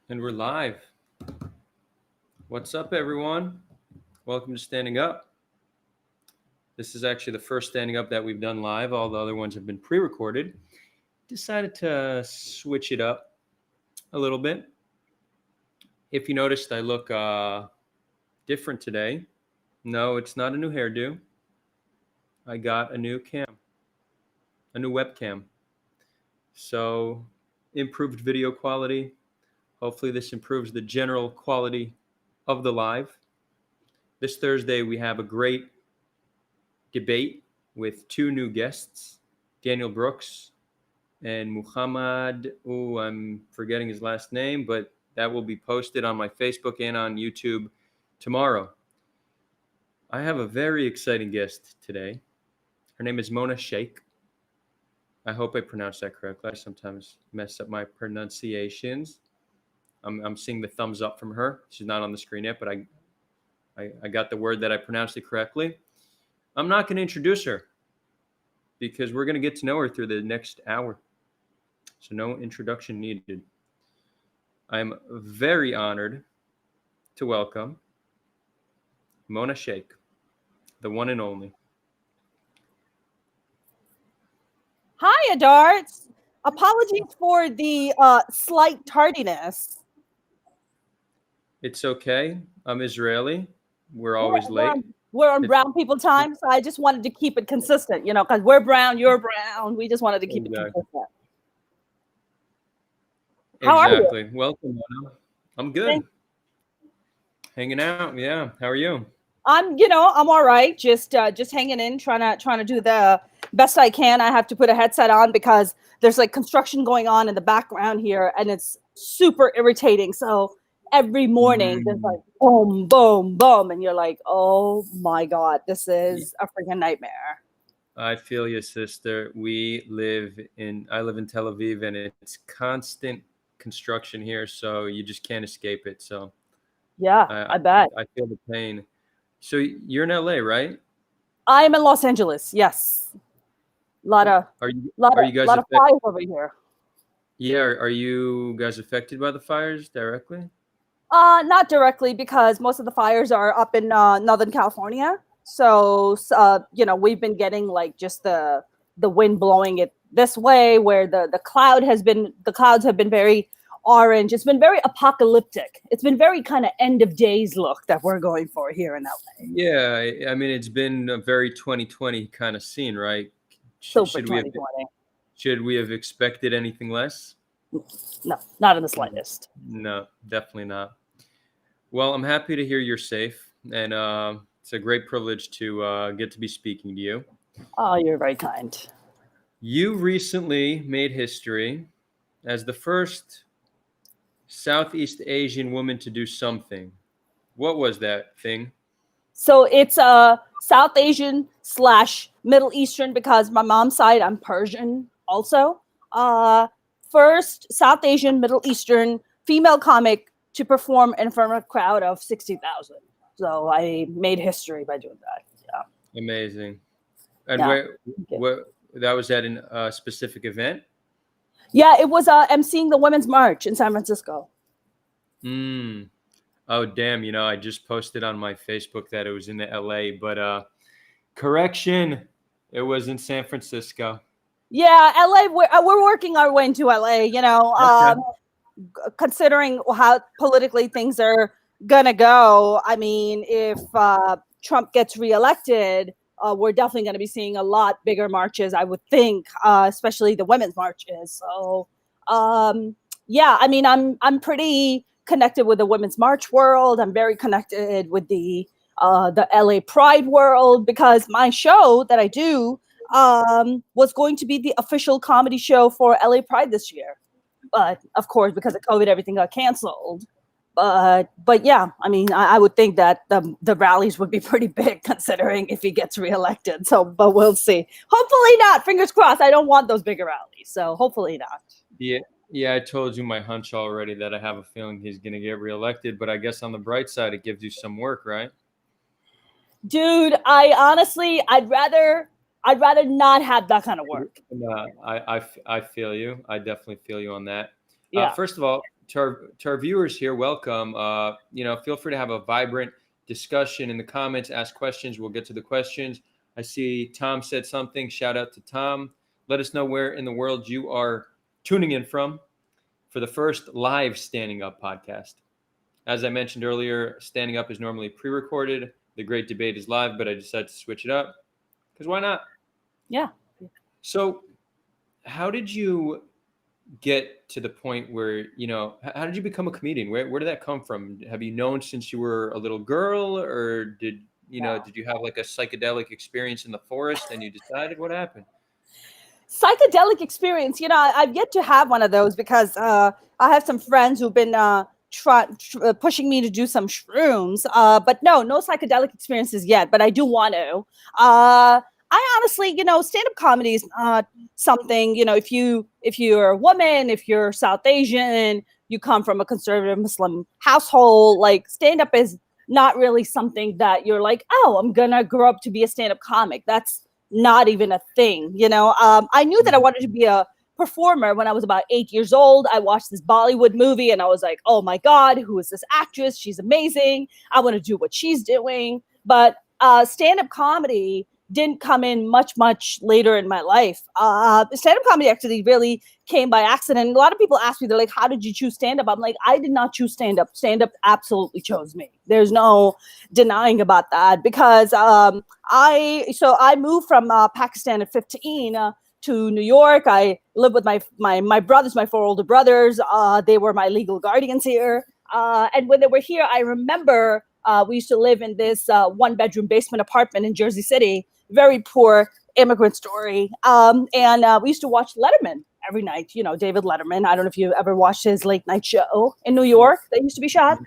And we're live. What's up, everyone? Welcome to Standing Up. This is actually the first Standing Up that we've done live. All the other ones have been pre-recorded. Decided to switch it up a little bit. If you noticed, I look different today. No, it's not a new hairdo. I got a new webcam. So, improved video quality. Hopefully this improves the general quality of the live. This Thursday, we have a great debate with two new guests, Daniel Brooks and Muhammad. I'm forgetting his last name, but that will be posted on my Facebook and on YouTube tomorrow. I have a very exciting guest today. Her name is Mona Shaikh. I hope I pronounced that correctly. I sometimes mess up my pronunciations. I'm seeing the thumbs up from her. She's not on the screen yet, but I got the word that I pronounced it correctly. I'm not going to introduce her because we're going to get to know her through the next hour. So no introduction needed. I'm very honored to welcome Mona Shaikh, the one and only. Hi, Adarts. Apologies for the slight tardiness. It's okay. I'm Israeli. We're always late. We're on brown people time, so I just wanted to keep it consistent, because we're brown, you're brown. We just wanted to keep it consistent. How are you? Welcome, Mona. I'm good. Thanks. Hanging out. Yeah. How are you? I'm all right. Just hanging in, trying to do the best I can. I have to put a headset on because there's like construction going on in the background here, and it's super irritating. So every morning there's like boom, boom, boom, and you're like, oh my God, this is a freaking nightmare. I feel you, sister. I live in Tel Aviv, and it's constant construction here, so you just can't escape it. So yeah, I bet. I feel the pain. So you're in LA, right? I'm in Los Angeles. Yes. A lot of fires over here. Yeah, are you guys affected by the fires directly? Not directly, because most of the fires are up in Northern California. So we've been getting like just the wind blowing it this way, where the clouds have been very orange. It's been very apocalyptic. It's been very kind of end of days look that we're going for here in LA. Yeah, I mean, it's been a very 2020 kind of scene, right? Should we have expected anything less? No, not in the slightest. No, definitely not. Well, I'm happy to hear you're safe, and it's a great privilege to get to be speaking to you. Oh, you're very kind. You recently made history as the first Southeast Asian woman to do something. What was that thing? So it's South Asian / Middle Eastern, because my mom's side, I'm Persian also. First South Asian, Middle Eastern female comic to perform in front of a crowd of 60,000. So I made history by doing that. Yeah. Amazing. And where that was at a specific event? Yeah, it was emceeing the Women's March in San Francisco. Oh, damn. I just posted on my Facebook that it was in the LA, but correction, it was in San Francisco. Yeah, LA, we're working our way into LA, okay. Considering how politically things are going to go. I mean, if Trump gets reelected, we're definitely going to be seeing a lot bigger marches, I would think, especially the women's marches. So, yeah, I mean, I'm pretty connected with the women's march world. I'm very connected with the LA Pride world, because my show that I do was going to be the official comedy show for LA Pride this year. But of course, because of COVID, everything got canceled. But yeah, I mean, I would think that the rallies would be pretty big, considering if he gets reelected. So, but we'll see. Hopefully not. Fingers crossed. I don't want those bigger rallies. So hopefully not. Yeah, I told you my hunch already that I have a feeling he's going to get reelected. But I guess on the bright side, it gives you some work, right? Dude, I'd rather not have that kind of work. No, I feel you. I definitely feel you on that. Yeah. First of all, to our viewers here, welcome. Feel free to have a vibrant discussion in the comments, ask questions. We'll get to the questions. I see Tom said something. Shout out to Tom. Let us know where in the world you are tuning in from for the first live Standing Up podcast. As I mentioned earlier, Standing Up is normally pre-recorded. The Great Debate is live, but I decided to switch it up because why not? Yeah. So how did you get to the point where, how did you become a comedian? Where did that come from? Have you known since you were a little girl, or did you have like a psychedelic experience in the forest and you decided? What happened? Psychedelic experience. I've yet to have one of those because I have some friends who've been pushing me to do some shrooms. But no psychedelic experiences yet, but I do want to. I honestly, stand-up comedy is not something, if you're a woman, if you're South Asian, you come from a conservative Muslim household, like stand-up is not really something that you're like, oh, I'm going to grow up to be a stand-up comic. That's not even a thing, I knew that I wanted to be a performer when I was about 8 years old. I watched this Bollywood movie and I was like, oh my God, who is this actress? She's amazing. I want to do what she's doing. But stand-up comedy didn't come in much later in my life. Stand-up comedy actually really came by accident. A lot of people ask me, they're like, how did you choose stand-up? I'm like, I did not choose stand-up. Stand-up absolutely chose me. There's no denying about that because I moved from Pakistan at 15 to New York. I lived with my brothers, my 4 older brothers. They were my legal guardians here. And when they were here, I remember we used to live in this 1-bedroom basement apartment in Jersey City, very poor immigrant story. And we used to watch Letterman every night, David Letterman. I don't know if you ever watched his late night show in New York that used to be shot.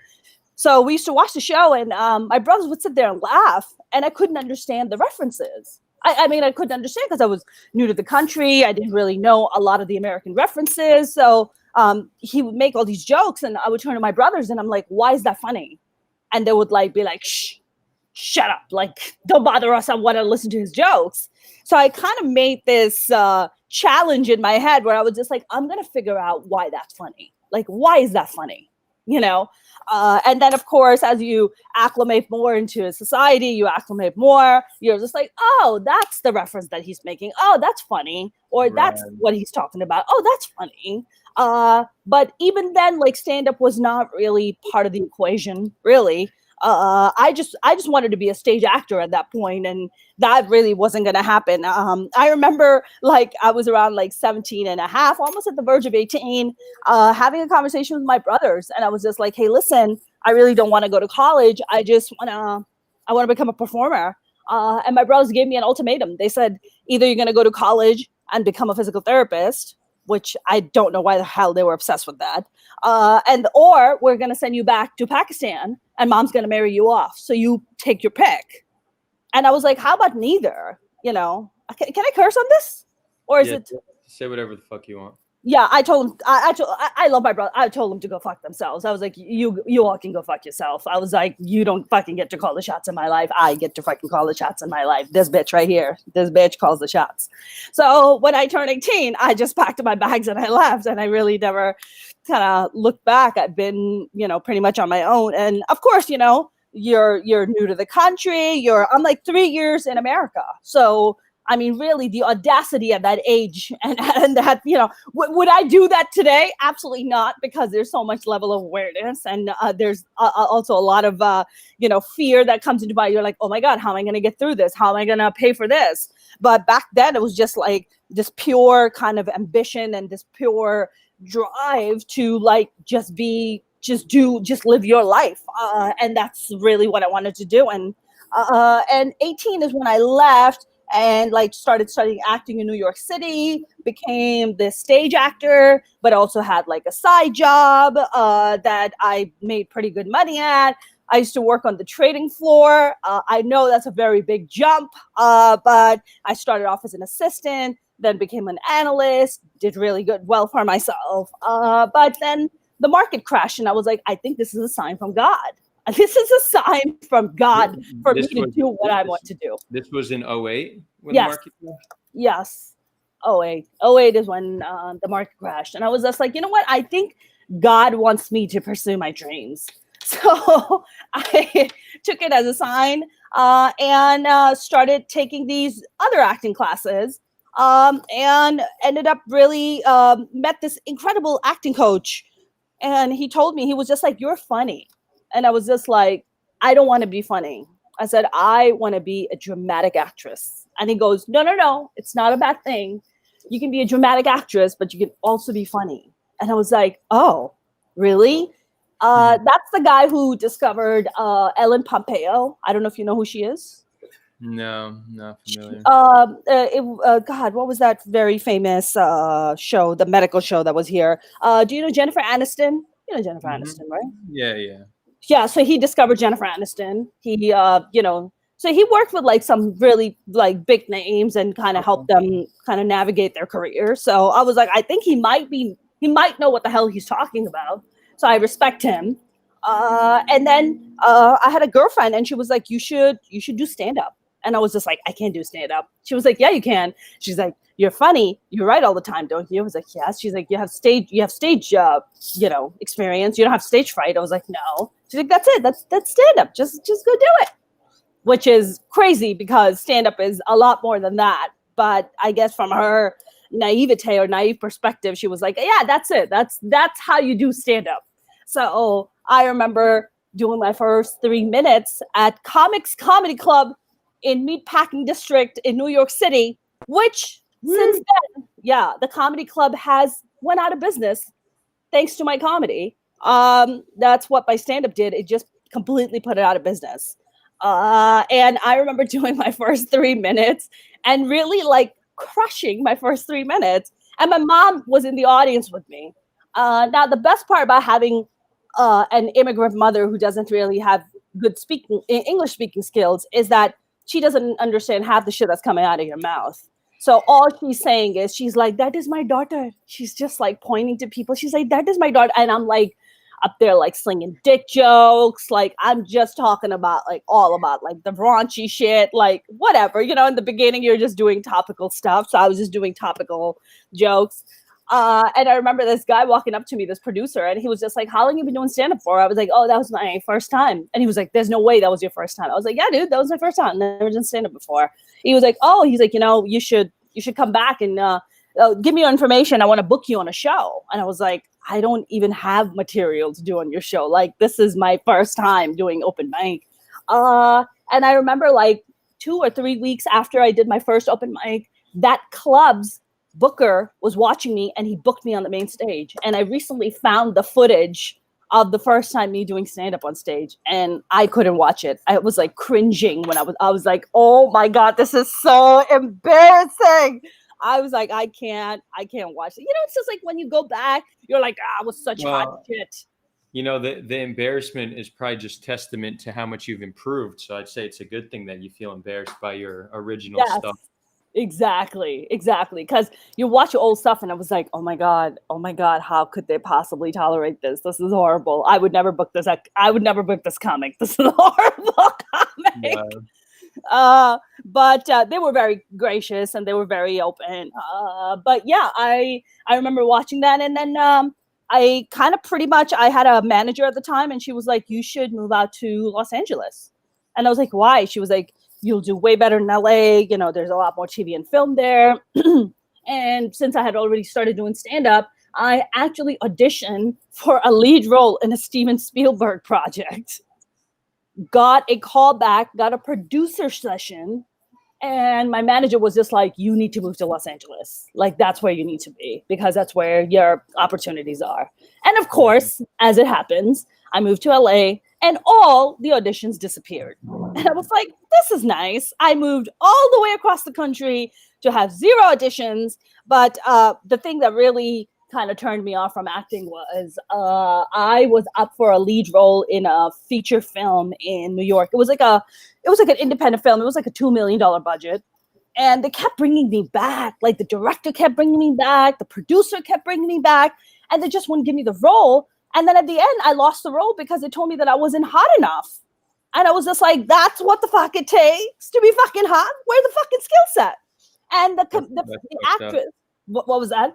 So we used to watch the show and my brothers would sit there and laugh and I couldn't understand the references. I mean, I couldn't understand because I was new to the country. I didn't really know a lot of the American references. So he would make all these jokes and I would turn to my brothers and I'm like, why is that funny? And they would be like, shh, shut up. Like, don't bother us. I want to listen to his jokes. So I kind of made this challenge in my head where I was just like, I'm going to figure out why that's funny. Like, why is that funny? And then, of course, as you acclimate more into society, you acclimate more. You're just like, oh, that's the reference that he's making. Oh, that's funny. Or that's what he's talking about. Oh, that's funny. But even then, like stand-up was not really part of the equation, really. I just wanted to be a stage actor at that point, and that really wasn't going to happen. I remember I was around 17 and a half, almost at the verge of 18, having a conversation with my brothers. And I was just like, hey, listen, I really don't want to go to college. I want to become a performer. And my brothers gave me an ultimatum. They said, either you're going to go to college and become a physical therapist, which I don't know why the hell they were obsessed with that. Or we're going to send you back to Pakistan and mom's going to marry you off. So you take your pick. And I was like, how about neither? Can I curse on this? Or is it? Say whatever the fuck you want. Yeah, I told him, I love my brother. I told them to go fuck themselves. I was like, you all can go fuck yourself. I was like, you don't fucking get to call the shots in my life. I get to fucking call the shots in my life. This bitch right here, this bitch calls the shots. So when I turned 18, I just packed my bags and I left. And I really never kind of looked back. I've been, pretty much on my own. And of course, you're new to the country. I'm 3 years in America. So I mean, really, the audacity at that age and that, would I do that today? Absolutely not, because there's so much level of awareness. And there's also a lot of, fear that comes into mind. You're like, oh, my God, how am I going to get through this? How am I going to pay for this? But back then, it was just this pure kind of ambition and this pure drive to just live your life. And that's really what I wanted to do. And 18 is when I left. And started studying acting in New York City, became this stage actor, but also had a side job that I made pretty good money at. I used to work on the trading floor. I know that's a very big jump, but I started off as an assistant, then became an analyst, did really well for myself. But then the market crashed and I was like, I think this is a sign from God. This is a sign from God for me to do what I want to do. This was in 2008 when yes. the market crashed? Yes. 2008. 2008 is when the market crashed. And I was just like, you know what? I think God wants me to pursue my dreams. So I took it as a sign and started taking these other acting classes and ended up really met this incredible acting coach. And he told me, he was just like, you're funny. And I was just like, I don't want to be funny. I said, I want to be a dramatic actress. And he goes, no, it's not a bad thing. You can be a dramatic actress, but you can also be funny. And I was like, oh, really? That's the guy who discovered Ellen Pompeo. I don't know if you know who she is. No, not familiar. God, what was that very famous show, the medical show that was here? Do you know Jennifer Aniston? You know Jennifer Aniston, right? Yeah. Yeah, so he discovered Jennifer Aniston. He, so he worked with like some really like big names and kind of helped them kind of navigate their career. So I was like, I think he might know what the hell he's talking about. So I respect him. And then I had a girlfriend, and she was like, you should do stand up. And I was just like, I can't do stand up. She was like, yeah, you can. She's like, you're funny. You write all the time, don't you? I was like, yes. She's like, you have stage experience. You don't have stage fright. I was like, no. She's like, that's it. That's stand up. Just go do it. Which is crazy because stand up is a lot more than that. But I guess from her naivete or naive perspective, she was like, yeah, that's it. That's how you do stand up. So I remember doing my first 3 minutes at Comics Comedy Club in Meatpacking District in New York City, which since then, the comedy club has went out of business thanks to my comedy. That's what my stand-up did. It just completely put it out of business. And I remember doing my first 3 minutes and really like crushing my first 3 minutes. And my mom was in the audience with me. Now, the best part about having an immigrant mother who doesn't really have good English speaking skills is that she doesn't understand half the shit that's coming out of your mouth. So all she's saying is, she's like, that is my daughter. She's just like pointing to people. She's like, that is my daughter. And I'm like up there like slinging dick jokes. Like I'm just talking about like all about like the raunchy shit, like whatever, in the beginning you're just doing topical stuff. So I was just doing topical jokes. And I remember this guy walking up to me, this producer, and he was just like, how long have you been doing stand-up for? I was like, oh, that was my first time. And he was like, there's no way that was your first time. I was like, yeah, dude, that was my first time. Never done stand-up before. He was like, oh, he's like, you should come back and give me your information. I want to book you on a show. And I was like, I don't even have material to do on your show. Like, this is my first time doing open mic. And I remember like 2 or 3 weeks after I did my first open mic, that club's booker was watching me and he booked me on the main stage. And I recently found the footage of the first time me doing stand-up on stage, and I couldn't watch it. I was like cringing when I was like, oh my God, this is so embarrassing. I was like, I can't watch it. It's just like when you go back, you're like, I was such hot shit. The embarrassment is probably just testament to how much you've improved. So I'd say it's a good thing that you feel embarrassed by your original stuff. Exactly. Because you watch your old stuff and I was like, oh my God, how could they possibly tolerate this? This is horrible. I would never book this. I would never book this comic. This is a horrible comic. Wow. But they were very gracious and they were very open. But yeah, I remember watching that. And then I kind of I had a manager at the time and she was like, you should move out to Los Angeles. And I was like, why? She was like, you'll do way better in LA. There's a lot more TV and film there. And since I had already started doing stand-up, I actually auditioned for a lead role in a Steven Spielberg project. Got a call back, got a producer session, and my manager was just like, you need to move to Los Angeles. Like, that's where you need to be because that's where your opportunities are. And of course, as it happens, I moved to LA and all the auditions disappeared. And I was like, this is nice. I moved all the way across the country to have 0 auditions. But the thing that really kind of turned me off from acting was I was up for a lead role in a feature film in New York. It was like an independent film. It was like a $2 million budget. And they kept bringing me back. Like the director kept bringing me back. The producer kept bringing me back. And they just wouldn't give me the role. And then at the end, I lost the role because they told me that I wasn't hot enough. And I was just like, that's what the fuck it takes to be fucking hot? Where's the fucking skill set? And the actress, what was that?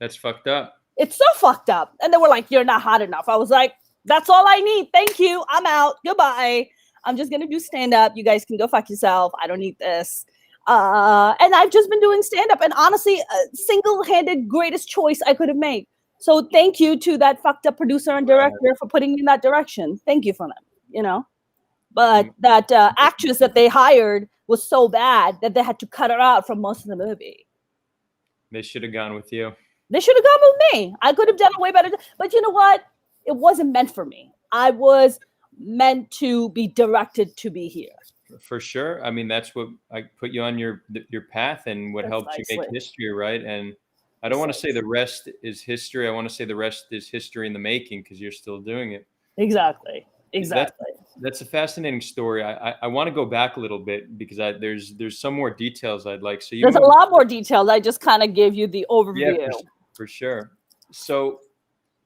That's fucked up. It's so fucked up. And they were like, you're not hot enough. I was like, that's all I need. Thank you. I'm out. Goodbye. I'm just going to do stand-up. You guys can go fuck yourself. I don't need this. And I've just been doing stand-up. And honestly, single-handed greatest choice I could have made. So thank you to that fucked up producer and director for putting me in that direction. Thank you for them, But that actress that they hired was so bad that they had to cut her out from most of the movie. They should have gone with you. They should have gone with me. I could have done a way better. But you know what? It wasn't meant for me. I was meant to be directed to be here. For sure. I mean, that's what I put you on your path and what helped you make history, right? And I don't want to say the rest is history. I want to say the rest is history in the making because you're still doing it. Exactly. That's a fascinating story. I want to go back a little bit because there's some more details I'd like. So there's a lot more details. I just kind of gave you the overview. Yeah, for sure. So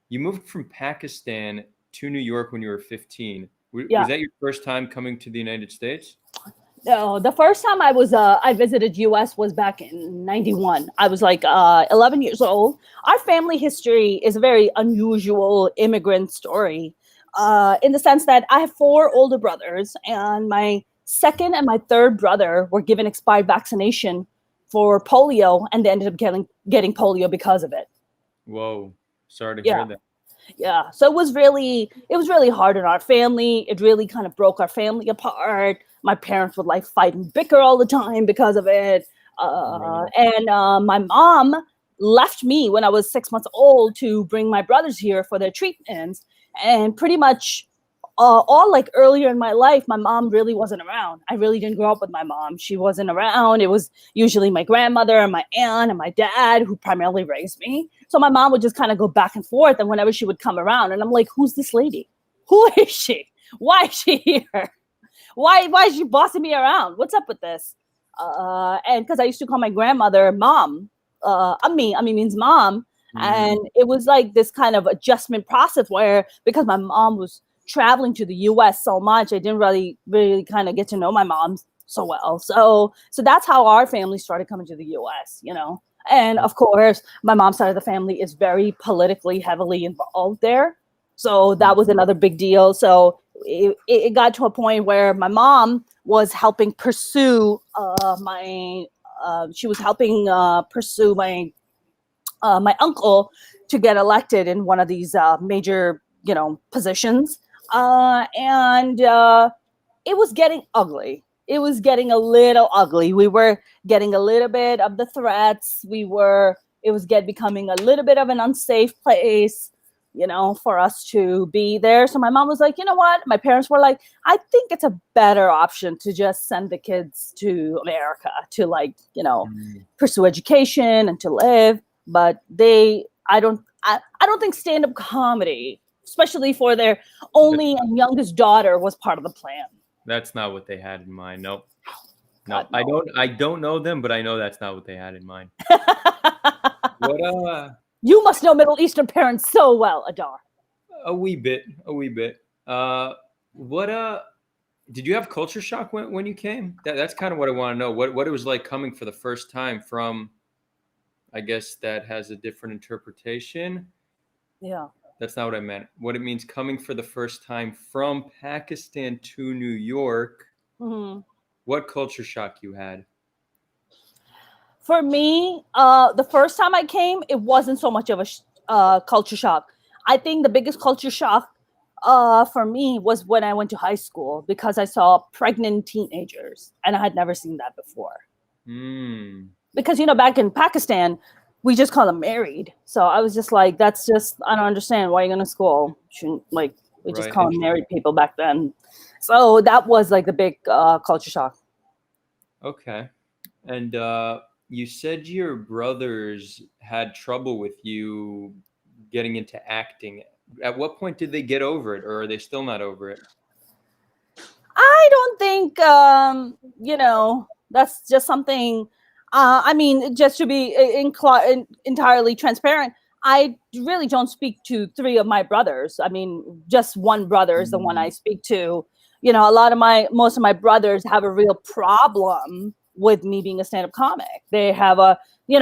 you moved from Pakistan to New York when you were 15. Was that your first time coming to the United States? No, the first time I visited U.S. was back in 91. I was like 11 years old. Our family history is a very unusual immigrant story. In the sense that I have 4 older brothers, and my second and my third brother were given expired vaccination for polio, and they ended up getting polio because of it. Whoa, sorry to hear that. Yeah, so it was really hard in our family. It really kind of broke our family apart. My parents would like fight and bicker all the time because of it. And my mom left me when I was 6 months old to bring my brothers here for their treatments. And pretty much all like earlier in my life, my mom really wasn't around. I really didn't grow up with my mom. She wasn't around. It was usually my grandmother and my aunt and my dad who primarily raised me. So my mom would just kind of go back and forth. And whenever she would come around, and I'm like, who's this lady? Who is she? Why is she here? Why is she bossing me around? What's up with this? And because I used to call my grandmother mom. Ami means mom. And it was like this kind of adjustment process where, because my mom was traveling to the U.S. so much, I didn't really kind of get to know my mom so well. So that's how our family started coming to the U.S., And of course, my mom's side of the family is very politically heavily involved there. So that was another big deal. So it got to a point where my mom was helping pursue my uncle to get elected in one of these major, positions. And it was getting ugly. It was getting a little ugly. We were getting a little bit of the threats. It was becoming a little bit of an unsafe place, for us to be there. So my mom was like, you know what? My parents were like, I think it's a better option to just send the kids to America to pursue education and to live. But I don't think stand-up comedy, especially for their only and youngest daughter, was part of the plan. That's not what they had in mind. Nope. No, I don't know them, but I know that's not what they had in mind. You must know Middle Eastern parents so well, Adar. A wee bit. Did you have culture shock when you came? That's kind of what I want to know. What it was like coming for the first time from, I guess that has a different interpretation. Yeah. That's not what I meant. What it means coming for the first time from Pakistan to New York. Mm-hmm. What culture shock you had? For me, the first time I came, it wasn't so much of a culture shock. I think the biggest culture shock for me was when I went to high school, because I saw pregnant teenagers, and I had never seen that before. Because, back in Pakistan, we just call them married. So I was just like, I don't understand why you're going to school. We just call them married people back then. So that was like the big culture shock. Okay. And you said your brothers had trouble with you getting into acting. At what point did they get over it, or are they still not over it? I don't think, that's just something. Just to be entirely transparent, I really don't speak to 3 of my brothers. Just one brother is the one I speak to. Most of my brothers have a real problem with me being a stand-up comic. They have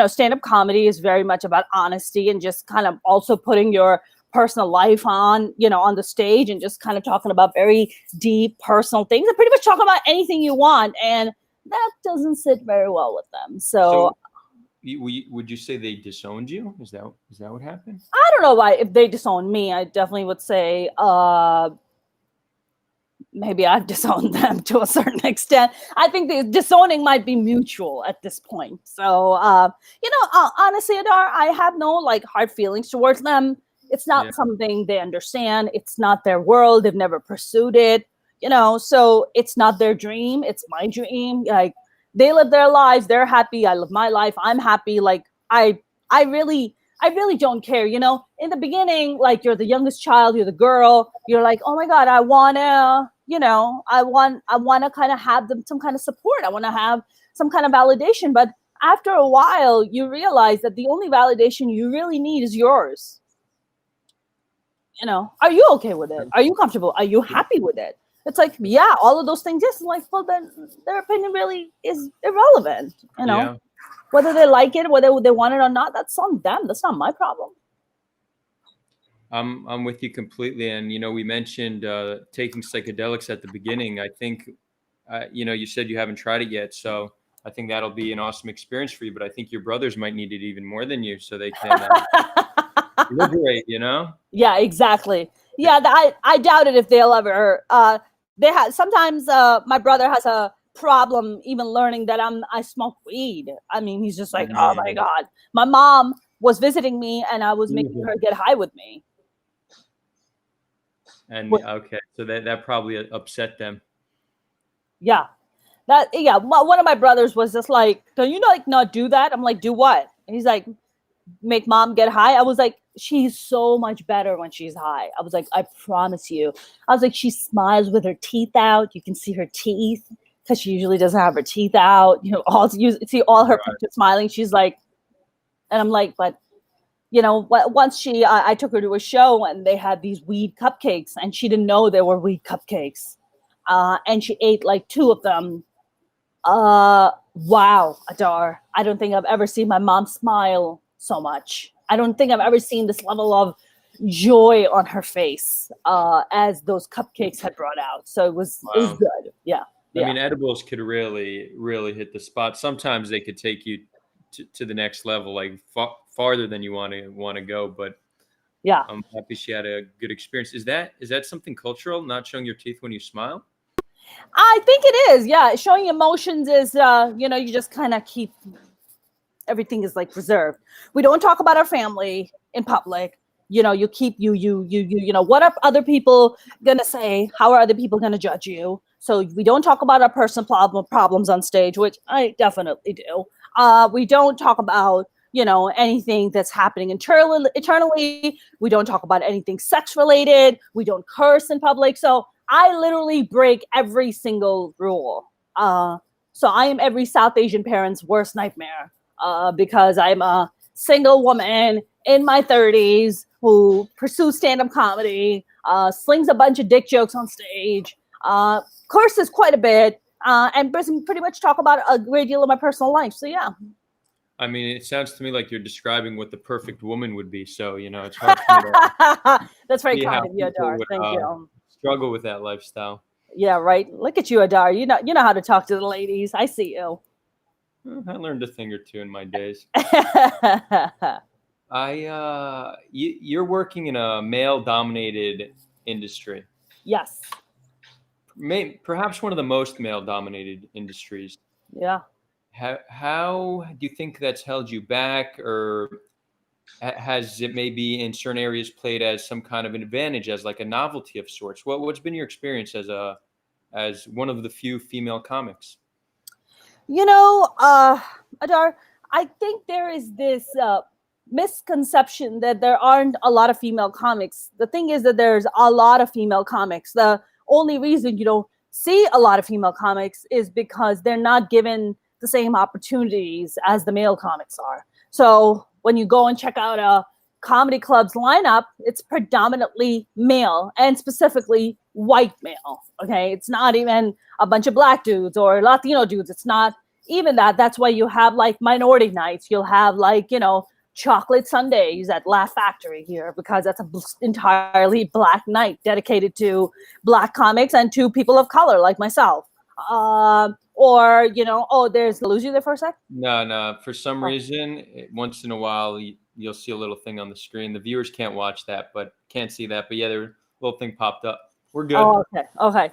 stand-up comedy is very much about honesty and just kind of also putting your personal life on the stage and just kind of talking about very deep personal things and pretty much talking about anything you want. And that doesn't sit very well with them. So would you say they disowned you? Is that what happened? I don't know why. If they disowned me, I definitely would say maybe I've disowned them to a certain extent. I think the disowning might be mutual at this point. So honestly, Adar, I have no hard feelings towards them. It's not something they understand. It's not their world. They've never pursued it. So it's not their dream. It's my dream. They live their lives. They're happy. I live my life. I'm happy. I really don't care. In the beginning, you're the youngest child, you're the girl. You're like, oh my God, I want to kind of have them some kind of support. I want to have some kind of validation. But after a while, you realize that the only validation you really need is yours. Are you okay with it? Are you comfortable? Are you happy with it? It's like, yeah, all of those things. Just well, then their opinion really is irrelevant. Whether they like it, whether they want it or not, that's on them. That's not my problem. I'm with you completely. And, we mentioned taking psychedelics at the beginning. I think, you said you haven't tried it yet. So I think that'll be an awesome experience for you. But I think your brothers might need it even more than you so they can liberate, Yeah, exactly. Yeah, I doubt it if they'll ever. Sometimes my brother has a problem even learning that I smoke weed. I mean, he's just like, oh my God. My mom was visiting me and I was making her get high with me. And okay, so that probably upset them. Yeah. One of my brothers was just like, can you not do that? I'm like, do what? And he's like, make mom get high. I was like, she's so much better when she's high. I was like, I promise you. I was like, she smiles with her teeth out. You can see her teeth because she usually doesn't have her teeth out. You see all her pictures smiling. She's like, and I'm like, but once I took her to a show and they had these weed cupcakes and she didn't know they were weed cupcakes. And she ate 2 of them. Wow, Adar. I don't think I've ever seen my mom smile so much. I don't think I've ever seen this level of joy on her face as those cupcakes had brought out. So it was good. Yeah. I mean, edibles could really, really hit the spot. Sometimes they could take you to the next level, farther than you want to go. But yeah, I'm happy she had a good experience. Is that something cultural? Not showing your teeth when you smile? I think it is. Yeah, showing emotions is you just kind of keep. Everything is reserved. We don't talk about our family in public. You keep what are other people gonna say? How are other people gonna judge you? So we don't talk about our personal problems on stage, which I definitely do. We don't talk about anything that's happening internally. We don't talk about anything sex related. We don't curse in public. So I literally break every single rule. So I am every South Asian parent's worst nightmare. Because I'm a single woman in my 30s who pursues stand-up comedy, slings a bunch of dick jokes on stage, curses quite a bit, and pretty much talk about a great deal of my personal life. So yeah. I mean, it sounds to me like you're describing what the perfect woman would be. So, it's hard for me to That's very kind of you, Adar. Thank you. Struggle with that lifestyle. Yeah, right. Look at you, Adar. You know how to talk to the ladies. I see you. I learned a thing or two in my days. You're working in a male-dominated industry. Yes. Perhaps one of the most male-dominated industries. Yeah. How do you think that's held you back, or has it maybe in certain areas played as some kind of an advantage, as a novelty of sorts? What's been your experience as one of the few female comics? Adar, I think there is this misconception that there aren't a lot of female comics. The thing is that there's a lot of female comics. The only reason you don't see a lot of female comics is because they're not given the same opportunities as the male comics are. So when you go and check out a comedy club's lineup, it's predominantly male and specifically white male. Okay. It's not even a bunch of black dudes or Latino dudes. It's even that's why you have like minority nights. You'll have like, chocolate Sundays at Laugh Factory here, because that's an entirely Black night dedicated to Black comics and to people of color like myself. Or, there's, lose you there for a sec? No. For some reason, once in a while, you'll see a little thing on the screen. The viewers can't watch that, but can't see that. But yeah, their little thing popped up. We're good. Oh, okay.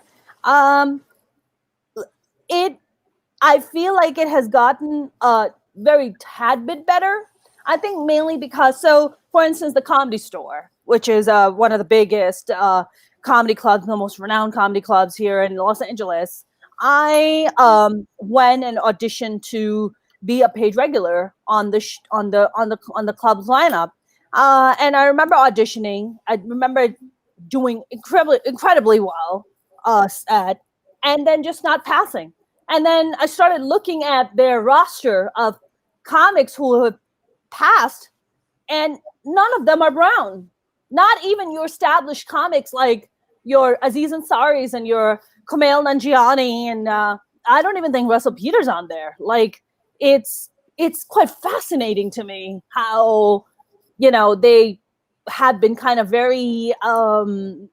I feel like it has gotten a very tad bit better. I think mainly because, so for instance, the Comedy Store, which is one of the biggest comedy clubs, the most renowned comedy clubs here in Los Angeles. I went and auditioned to be a paid regular on the club's lineup, and I remember auditioning. I remember doing incredibly well, and then just not passing. And then I started looking at their roster of comics who have passed, and none of them are brown. Not even your established comics like your Aziz Ansari's and your Kumail Nanjiani, and I don't even think Russell Peters on there. Like, it's quite fascinating to me how, they have been kind of very, kind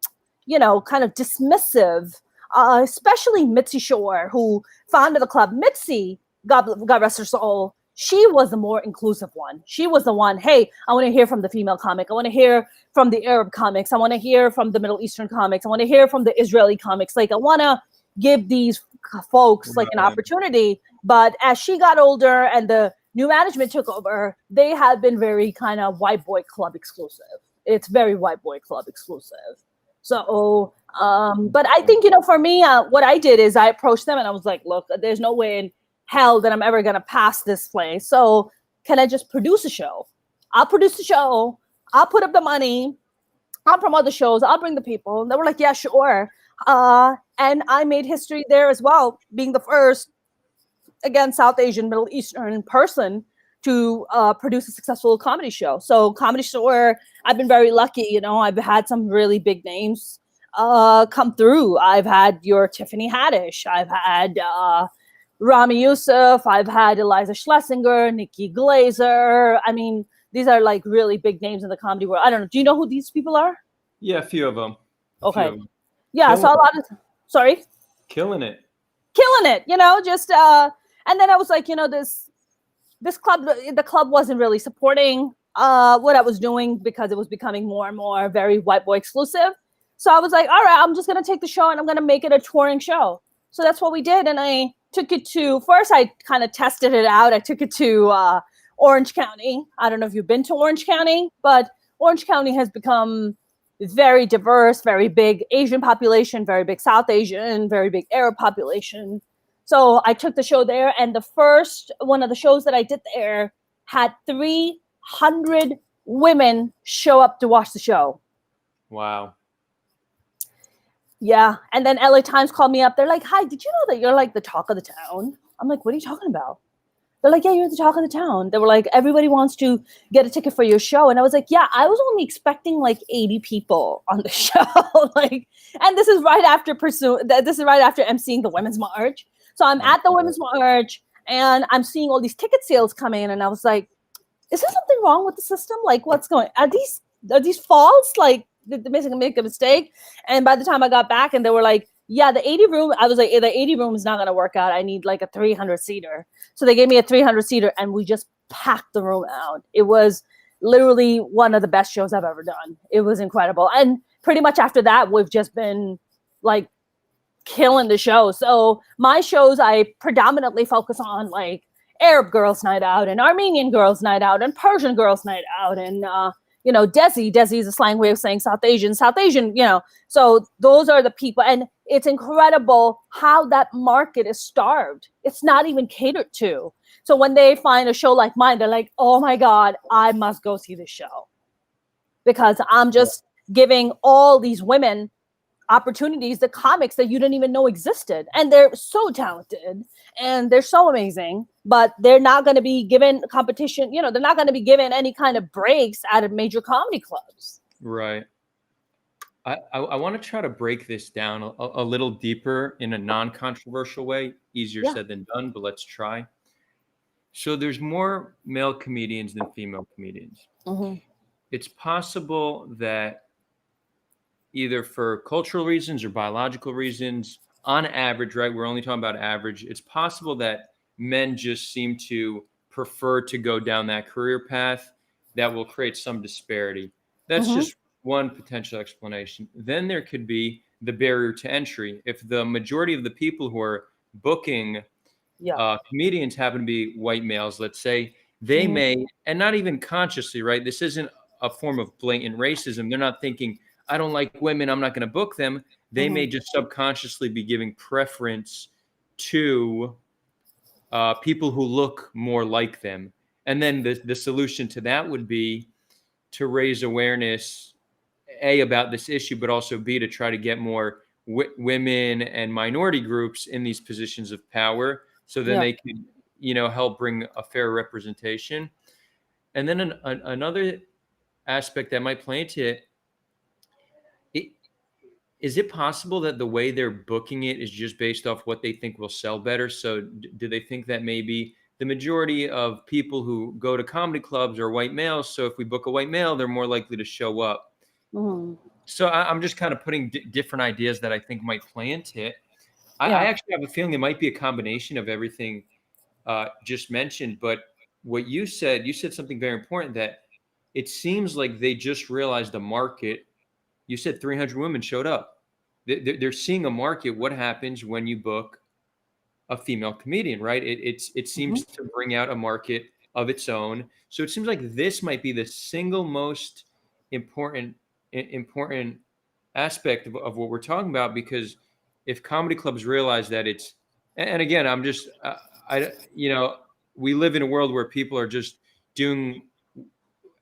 of dismissive, especially Mitzi Shore, who founded the club. Mitzi, God rest her soul, she was the more inclusive one. She was the one, hey, I want to hear from the female comic. I want to hear from the Arab comics. I want to hear from the Middle Eastern comics. I want to hear from the Israeli comics. Like, I want to give these folks like an opportunity. But as she got older and the new management took over, they have been very kind of white boy club exclusive. It's very white boy club exclusive. So, but I think, for me, what I did is I approached them and I was like, look, there's no way in hell that I'm ever going to pass this place. So can I just produce a show? I'll produce the show. I'll put up the money. I'll promote the shows. I'll bring the people. And they were like, yeah, sure. And I made history there as well, being the first, again, South Asian, Middle Eastern person to produce a successful comedy show. So Comedy Store, I've been very lucky. I've had some really big names come through. I've had your Tiffany Haddish. I've had Rami Youssef. I've had Eliza Schlesinger, Nikki Glazer. I mean, these are like really big names in the comedy world. I don't know. Do you know who these people are? Yeah, a few of them. Okay. Yeah, so a lot of, sorry? Killing it. Just, and then I was like, this club, the club wasn't really supporting what I was doing because it was becoming more and more very white boy exclusive. So I was like, all right, I'm just going to take the show and I'm going to make it a touring show. So that's what we did. And I took it to, first I kind of tested it out. I took it to Orange County. I don't know if you've been to Orange County, but Orange County has become very diverse, very big Asian population, very big South Asian, very big Arab population. So I took the show there, and the first one of the shows that I did there had 300 women show up to watch the show. Wow. Yeah. And then LA Times called me up. They're like, hi, did you know that you're like the talk of the town? I'm like, what are you talking about? They're like, yeah, you're the talk of the town. They were like, everybody wants to get a ticket for your show. And I was like, yeah, I was only expecting like 80 people on the show. And this is right after emceeing the Women's March. So I'm at the Women's March and I'm seeing all these ticket sales come in. And I was like, is there something wrong with the system? Like, what's going on? Are these false? Like, did they make a mistake? And by the time I got back and they were like, yeah, the 80 room, I was like, the 80 room is not going to work out. I need like a 300 seater. So they gave me a 300 seater and we just packed the room out. It was literally one of the best shows I've ever done. It was incredible. And pretty much after that, we've just been like killing the show. So my shows, I predominantly focus on like Arab Girls Night Out and Armenian Girls Night Out and Persian Girls Night Out and, Desi is a slang way of saying South Asian, so those are the people. And it's incredible how that market is starved. It's not even catered to. So when they find a show like mine, they're like, oh my God, I must go see this show because I'm just giving all these women opportunities, the comics that you didn't even know existed. And they're so talented and they're so amazing, but they're not going to be given competition. They're not going to be given any kind of breaks out of major comedy clubs. Right. I want to try to break this down a little deeper in a non-controversial way. Easier Yeah. said than done, but let's try. So there's more male comedians than female comedians. Mm-hmm. It's possible that either for cultural reasons or biological reasons, on average, right? We're only talking about average. It's possible that men just seem to prefer to go down that career path that will create some disparity. That's Mm-hmm. just one potential explanation. Then there could be the barrier to entry. If the majority of the people who are booking Yeah. comedians happen to be white males, let's say, they Mm-hmm. may, and not even consciously, right? This isn't a form of blatant racism. They're not thinking, I don't like women, I'm not going to book them. They may Mm-hmm. just subconsciously be giving preference to people who look more like them. And then the solution to that would be to raise awareness, A, about this issue, but also B, to try to get more women and minority groups in these positions of power so then Yeah. they can, help bring a fair representation. And then another aspect that might play into it, is it possible that the way they're booking it is just based off what they think will sell better? So do they think that maybe the majority of people who go to comedy clubs are white males? So if we book a white male, they're more likely to show up. Mm-hmm. So I'm just kind of putting different ideas that I think might play into it. I Yeah. actually have a feeling it might be a combination of everything just mentioned. But what you said something very important, that it seems like they just realized the market. You said 300 women showed up. They're seeing a market. What happens when you book a female comedian, right? It Mm-hmm. seems to bring out a market of its own. So it seems like this might be the single most important aspect of what we're talking about, because if comedy clubs realize that it's, and again, I'm just we live in a world where people are just doing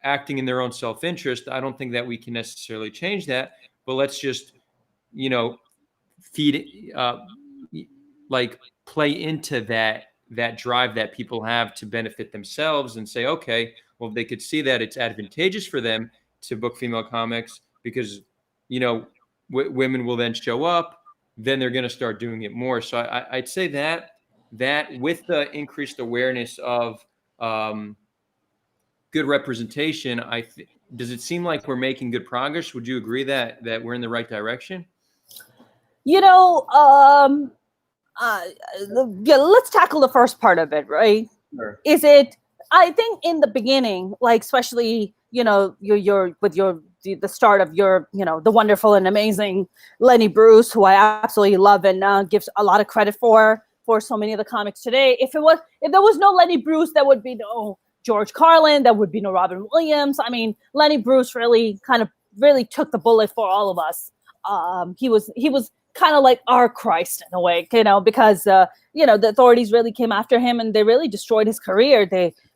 acting in their own self-interest. I don't think that we can necessarily change that, but let's just you know feed like play into that drive that people have to benefit themselves and say, okay, well, if they could see that it's advantageous for them to book female comics because women will then show up, then they're going to start doing it more. So I'd say that with the increased awareness of good representation, does it seem like we're making good progress? Would you agree that we're in the right direction? You know, yeah, let's tackle the first part of it, right? Sure. Is it, I think in the beginning, like, especially, you're with the start of your, the wonderful and amazing Lenny Bruce, who I absolutely love and gives a lot of credit for so many of the comics today. If there was no Lenny Bruce, there would be no George Carlin, there would be no Robin Williams. I mean, Lenny Bruce really took the bullet for all of us. He was kind of like our Christ in a way, because the authorities really came after him and they really destroyed his career.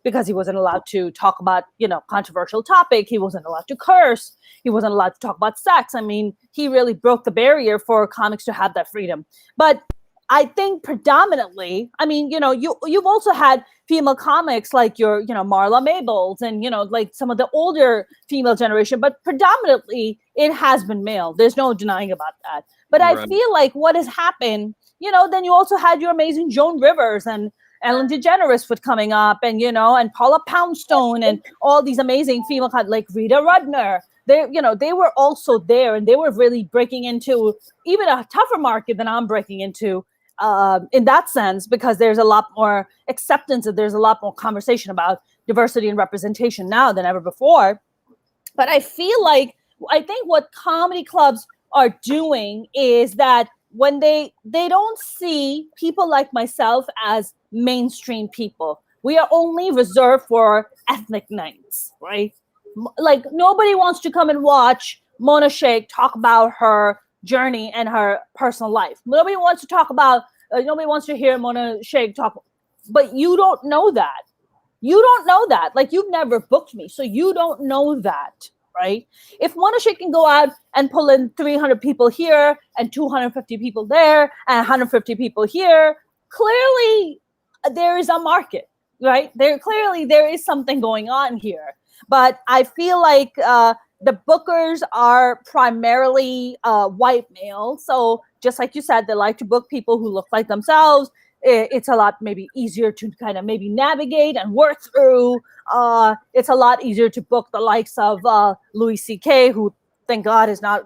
Because he wasn't allowed to talk about, controversial topic. He wasn't allowed to curse. He wasn't allowed to talk about sex. I mean, he really broke the barrier for comics to have that freedom. But I think predominantly, I mean, you've also had female comics like your, Marla Maples and, like some of the older female generation, but predominantly it has been male. There's no denying about that. But Right. I feel like what has happened, then you also had your amazing Joan Rivers and Ellen DeGeneres was coming up and, and Paula Poundstone and all these amazing female like Rita Rudner. They were also there and they were really breaking into even a tougher market than I'm breaking into. In that sense, because there's a lot more acceptance and there's a lot more conversation about diversity and representation now than ever before. But I think what comedy clubs are doing is that when they don't see people like myself as mainstream people, we are only reserved for ethnic nights, right? Like nobody wants to come and watch Mona Shaikh talk about her journey and her personal life. Nobody wants to talk about, nobody wants to hear Mona Shaikh talk, but you don't know that. You don't know that. Like you've never booked me, so you don't know that, right? If Mona Shaikh can go out and pull in 300 people here and 250 people there and 150 people here, clearly there is a market, right? There is something going on here. But I feel like the bookers are primarily white male. So just like you said, they like to book people who look like themselves. It's a lot maybe easier to kind of maybe navigate and work through. It's a lot easier to book the likes of Louis C.K., who thank God is not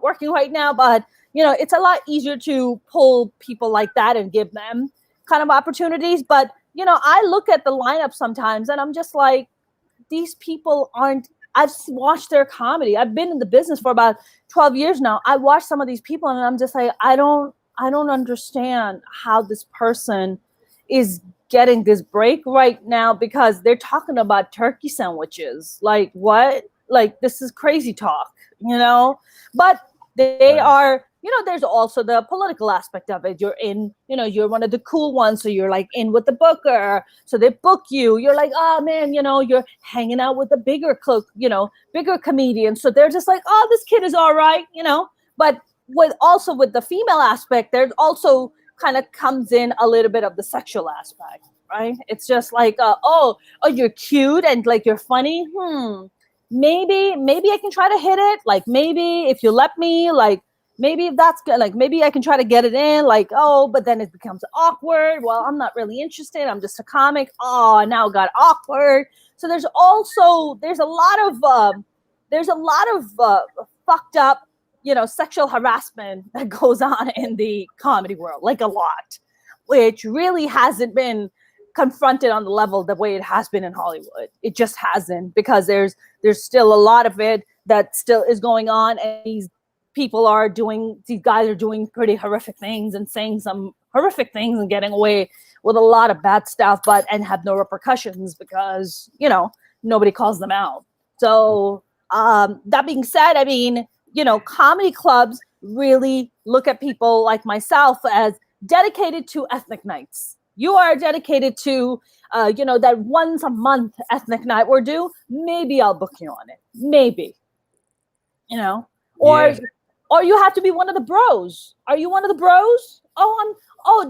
working right now. But, it's a lot easier to pull people like that and give them kind of opportunities. But, I look at the lineup sometimes and I'm just like, these people aren't, I've watched their comedy. I've been in the business for about 12 years now. I watched some of these people and I'm just like, I don't understand how this person is getting this break right now, because they're talking about turkey sandwiches. Like, what? Like, this is crazy talk, but they are, there's also the political aspect of it. You're in, you're one of the cool ones. So you're like in with the booker. So they book you. You're like, oh man, you're hanging out with the bigger comedian. So they're just like, oh, this kid is all right, but with the female aspect, there's also kind of comes in a little bit of the sexual aspect, right? It's just like, oh, you're cute and like you're funny. Maybe I can try to hit it. Like, maybe if you let me, like, maybe if that's good, like, maybe I can try to get it in. Like, oh, but then it becomes awkward. Well, I'm not really interested. I'm just a comic. Oh, now it got awkward. So there's a lot of fucked up, sexual harassment that goes on in the comedy world, like a lot, which really hasn't been confronted on the level the way it has been in Hollywood. It just hasn't, because there's still a lot of it that still is going on, and these guys are doing pretty horrific things and saying some horrific things and getting away with a lot of bad stuff, and have no repercussions because, nobody calls them out. So that being said, I mean, comedy clubs really look at people like myself as dedicated to ethnic nights. You are dedicated to, that once a month ethnic night we're due. Maybe I'll book you on it. Maybe, or you have to be one of the bros. Are you one of the bros? Oh,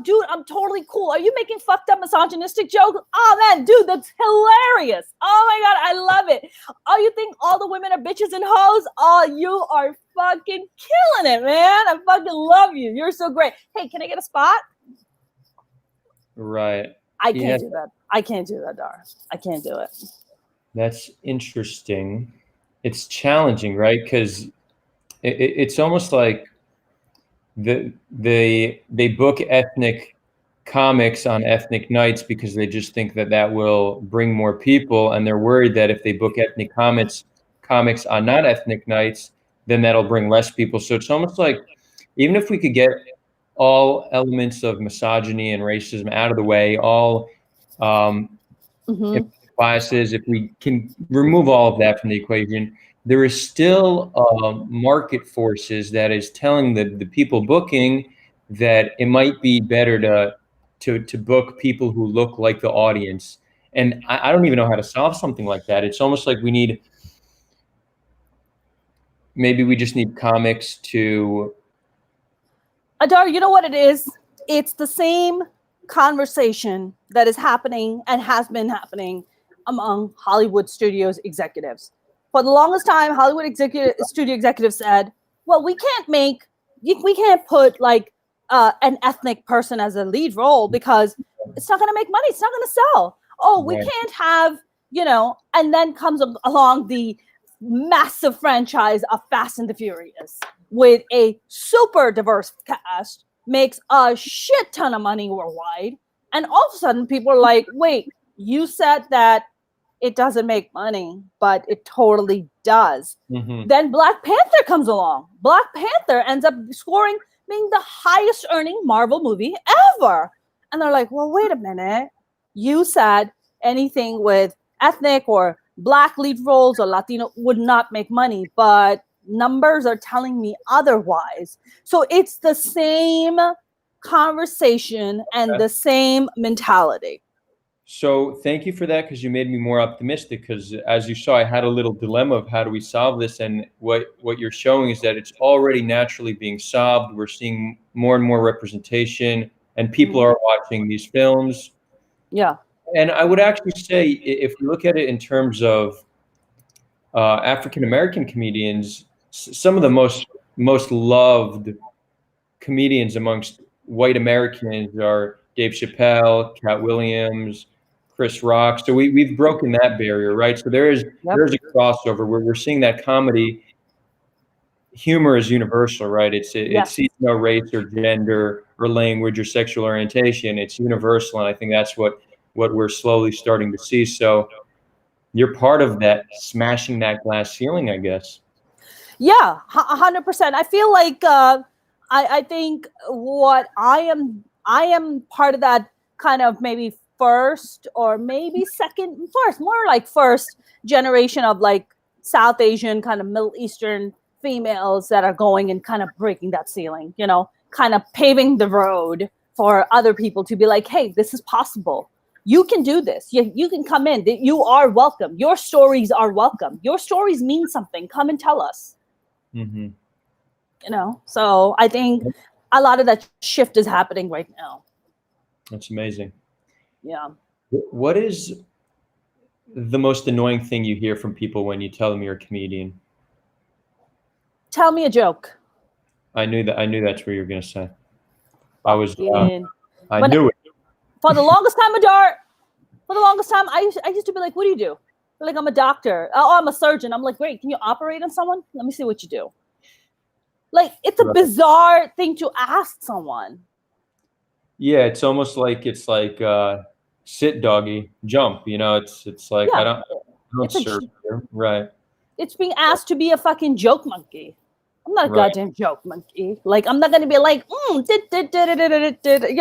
dude, I'm totally cool. Are you making fucked up misogynistic jokes? Oh man, dude, that's hilarious. Oh my God, I love it. Oh, you think all the women are bitches and hoes? Oh, you are fucking killing it, man. I fucking love you. You're so great. Hey, can I get a spot? Right. I can't do that. I can't do that, Dar. I can't do it. That's interesting. It's challenging, right? Because it's almost like they book ethnic comics on ethnic nights because they just think that will bring more people, and they're worried that if they book ethnic comics on not ethnic nights, then that'll bring less people. So it's almost like, even if we could get all elements of misogyny and racism out of the way, all biases, if we can remove all of that from the equation, there is still market forces that is telling the people booking that it might be better to book people who look like the audience. And I don't even know how to solve something like that. It's almost like maybe we just need comics to... Adar, you know what it is? It's the same conversation that is happening and has been happening among Hollywood studios executives. For the longest time, Hollywood studio executives said, well, we can't put like an ethnic person as a lead role because it's not going to make money. It's not going to sell. Oh, we can't have, and then comes along the massive franchise of Fast and the Furious with a super diverse cast, makes a shit ton of money worldwide. And all of a sudden people are like, wait, you said that it doesn't make money, but it totally does. Then Black Panther comes along. Black Panther ends up being the highest earning Marvel movie ever. And they're like, well, wait a minute. You said anything with ethnic or Black lead roles or Latino would not make money, but numbers are telling me otherwise. So it's the same conversation and the same mentality. So thank you for that, because you made me more optimistic, because as you saw, I had a little dilemma of how do we solve this, and what you're showing is that it's already naturally being solved. We're seeing more and more representation, and people are watching these films. Yeah. And I would actually say, if we look at it in terms of African American comedians, some of the most loved comedians amongst white Americans are Dave Chappelle, Cat Williams, Chris Rock. So we've broken that barrier, right? So there's a crossover where we're seeing that comedy humor is universal, right? It sees no race or gender or language or sexual orientation. It's universal, and I think that's what we're slowly starting to see. So you're part of that, smashing that glass ceiling, I guess. Yeah, 100%. I feel like I think what I am part of that kind of maybe first or maybe first, more like first generation of like South Asian, kind of Middle Eastern females that are going and kind of breaking that ceiling, you know, kind of paving the road for other people to be like, hey, this is possible. You can do this. You can come in. You are welcome. Your stories are welcome. Your stories mean something. Come and tell us. Mm-hmm. You know, so I think a lot of that shift is happening right now. That's amazing. Yeah. What is the most annoying thing you hear from people when you tell them you're a comedian? Tell me a joke. I knew that's what you were gonna say. I knew it. For the longest time, I used to be like, what do you do? They're like, I'm a doctor. Oh, I'm a surgeon. I'm like, great. Can you operate on someone? Let me see what you do. Like, it's a bizarre thing to ask someone. Yeah, it's almost like sit doggy, jump. You know, it's like I don't serve here. Right. It's being asked to be a fucking joke monkey. I'm not a goddamn joke monkey. Like, I'm not gonna be like, you're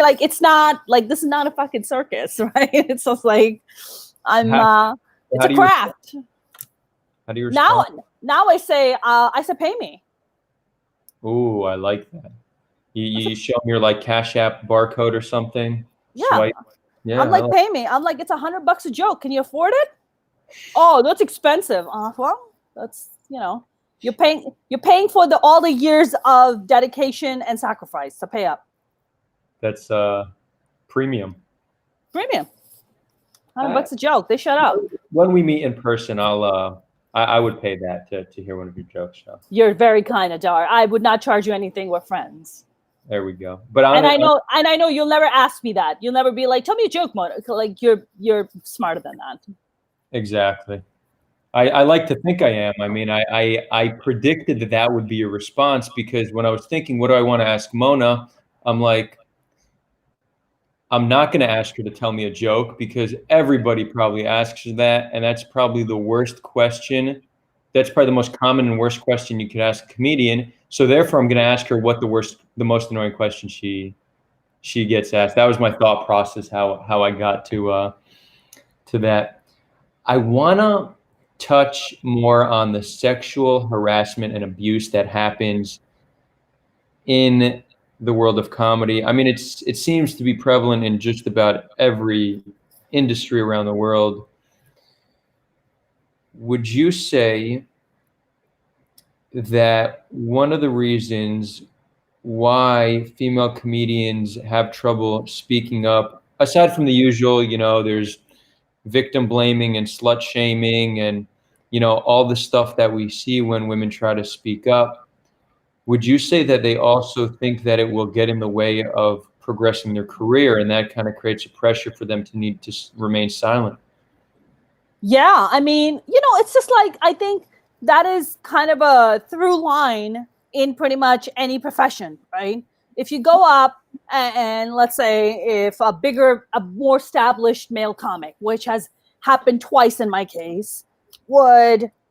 like, it's not like, this is not a fucking circus, right? It's just like, it's a craft. How do you respond? Now I say pay me. Ooh, I like that. You show them your like Cash App barcode or something. Yeah. Swipe. Yeah. I'm like, pay me. I'm like, it's $100 a joke. Can you afford it? Oh, that's expensive. Well, that's, you know, you're paying for all the years of dedication and sacrifice. So pay up. That's premium. $100 a joke. They shut up. When we meet in person, I would pay that to hear one of your jokes. So. You're very kind, Adar. I would not charge you anything. We're friends. There we go. But I know you'll never ask me that. You'll never be like, tell me a joke, Mona. Like you're smarter than that. Exactly. I like to think I am. I mean, I predicted that would be your response, because when I was thinking, what do I want to ask Mona? I'm like, I'm not going to ask her to tell me a joke, because everybody probably asks her that. And that's probably the worst question. That's probably the most common and worst question you could ask a comedian. So therefore, I'm going to ask her what the most annoying question she gets asked. That was my thought process, how I got to that. I want to touch more on the sexual harassment and abuse that happens in the world of comedy. I mean, it seems to be prevalent in just about every industry around the world. Would you say that one of the reasons why female comedians have trouble speaking up, aside from the usual, you know, there's victim blaming and slut shaming and, you know, all the stuff that we see when women try to speak up, would you say that they also think that it will get in the way of progressing their career, and that kind of creates a pressure for them to need to remain silent? Yeah, I mean, you know, it's just like, I think that is kind of a through line in pretty much any profession, right? If you go up and let's say if a more established male comic, which has happened twice in my case,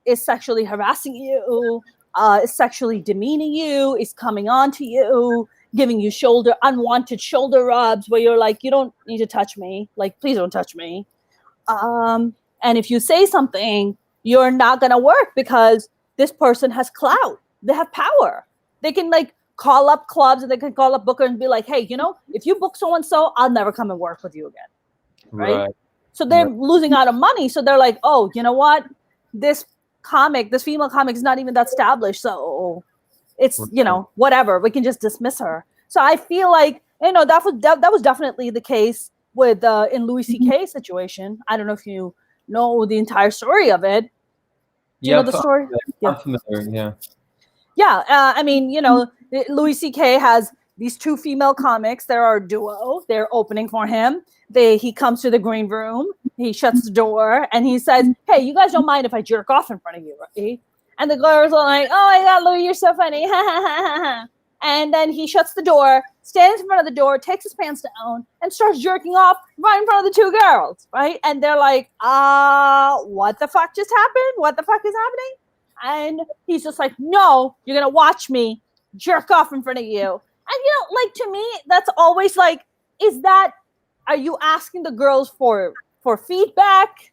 is sexually harassing you, is sexually demeaning you, is coming on to you, giving you unwanted shoulder rubs where you're like, you don't need to touch me. Like, please don't touch me. And if you say something, you're not going to work because this person has clout. They have power. They can like call up clubs and they can call up bookers and be like, hey, you know, if you book so-and-so, I'll never come and work with you again. Right? So they're losing out on money. So they're like, oh, you know what? This female comic is not even that established. So it's, you know, whatever. We can just dismiss her. So I feel like, you know, that was definitely the case with in Louis C.K. situation. I don't know if you know the entire story of it, Do you know the story? I'm familiar. Yeah. Yeah. I mean, Louis C.K. has these two female comics. They're our duo. They're opening for him. He comes to the green room. He shuts the door and he says, "Hey, you guys don't mind if I jerk off in front of you, right?" And the girls are like, "Oh my God, Louis, you're so funny." And then he shuts the door, stands in front of the door, takes his pants down, and starts jerking off right in front of the two girls, right? And they're like, what the fuck just happened? What the fuck is happening? And he's just like, "No, you're going to watch me jerk off in front of you." And, to me, that's always like, are you asking the girls for feedback?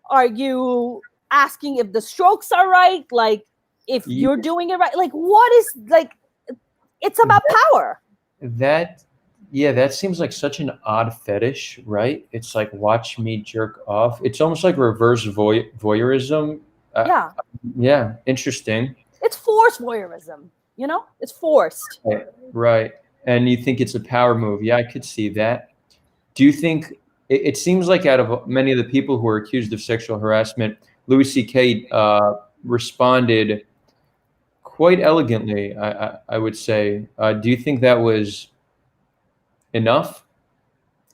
Are you asking if the strokes are right? Like, if you're doing it right? Like, what is, like, it's about power. That seems like such an odd fetish, right? It's like, watch me jerk off. It's almost like reverse voyeurism. Yeah. Yeah, interesting. It's forced voyeurism, It's forced. Right. And you think it's a power move. Yeah, I could see that. Do you think, it seems like out of many of the people who are accused of sexual harassment, Louis C.K. Responded quite elegantly, I would say. Do you think that was enough?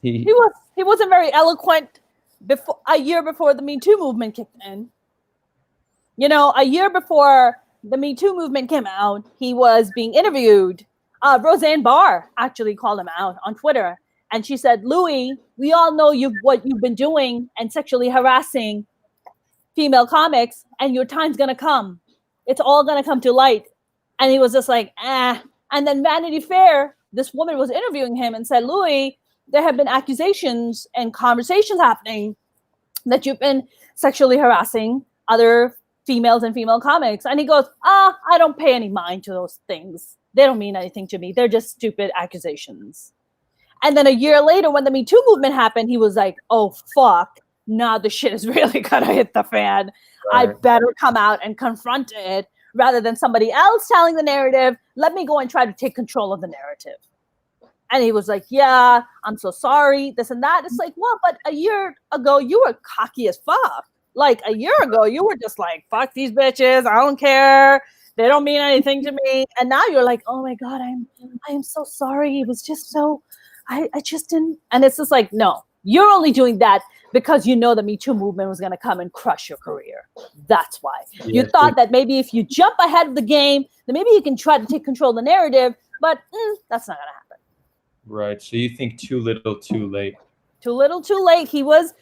He wasn't very eloquent a year before the Me Too movement kicked in. A year before the Me Too movement came out, he was being interviewed. Roseanne Barr actually called him out on Twitter. And she said, "Louis, we all know what you've been doing and sexually harassing female comics, and your time's going to come. It's all going to come to light." And he was just like, And then Vanity Fair, this woman was interviewing him and said, "Louis, there have been accusations and conversations happening that you've been sexually harassing other females and female comics." And he goes, "I don't pay any mind to those things. They don't mean anything to me. They're just stupid accusations." And then a year later, when the Me Too movement happened, he was like, "Oh, fuck. Now the shit is really going to hit the fan. Right. I better come out and confront it rather than somebody else telling the narrative. Let me go and try to take control of the narrative." And he was like, "Yeah, I'm so sorry, this and that." It's like, well, but a year ago, you were cocky as fuck. Like, a year ago, you were just like, "Fuck these bitches. I don't care. They don't mean anything to me." And now you're like, "Oh my God, I am so sorry. It was just so, I just didn't." And it's just like, no, you're only doing that because you know the Me Too movement was going to come and crush your career. That's why. You thought that maybe if you jump ahead of the game, then maybe you can try to take control of the narrative, but that's not going to happen. Right. So you think too little, too late. Too little, too late. He was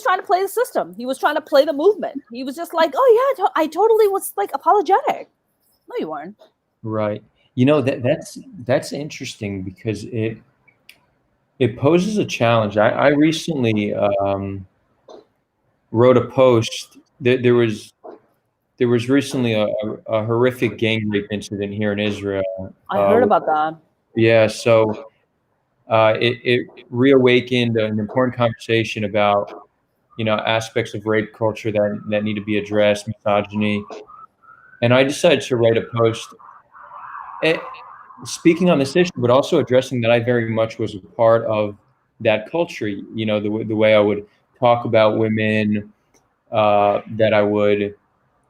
trying to play the system. He was trying to play the movement. He was just like, "Oh yeah, I totally was like apologetic." No, you weren't. Right. That's interesting because it poses a challenge. I recently wrote a post. There was recently a horrific gang rape incident here in Israel. I heard about that. Yeah. So it reawakened an important conversation about aspects of rape culture that need to be addressed, misogyny. And I decided to write a post speaking on this issue, but also addressing that I very much was a part of that culture. The way I would talk about women, that I would,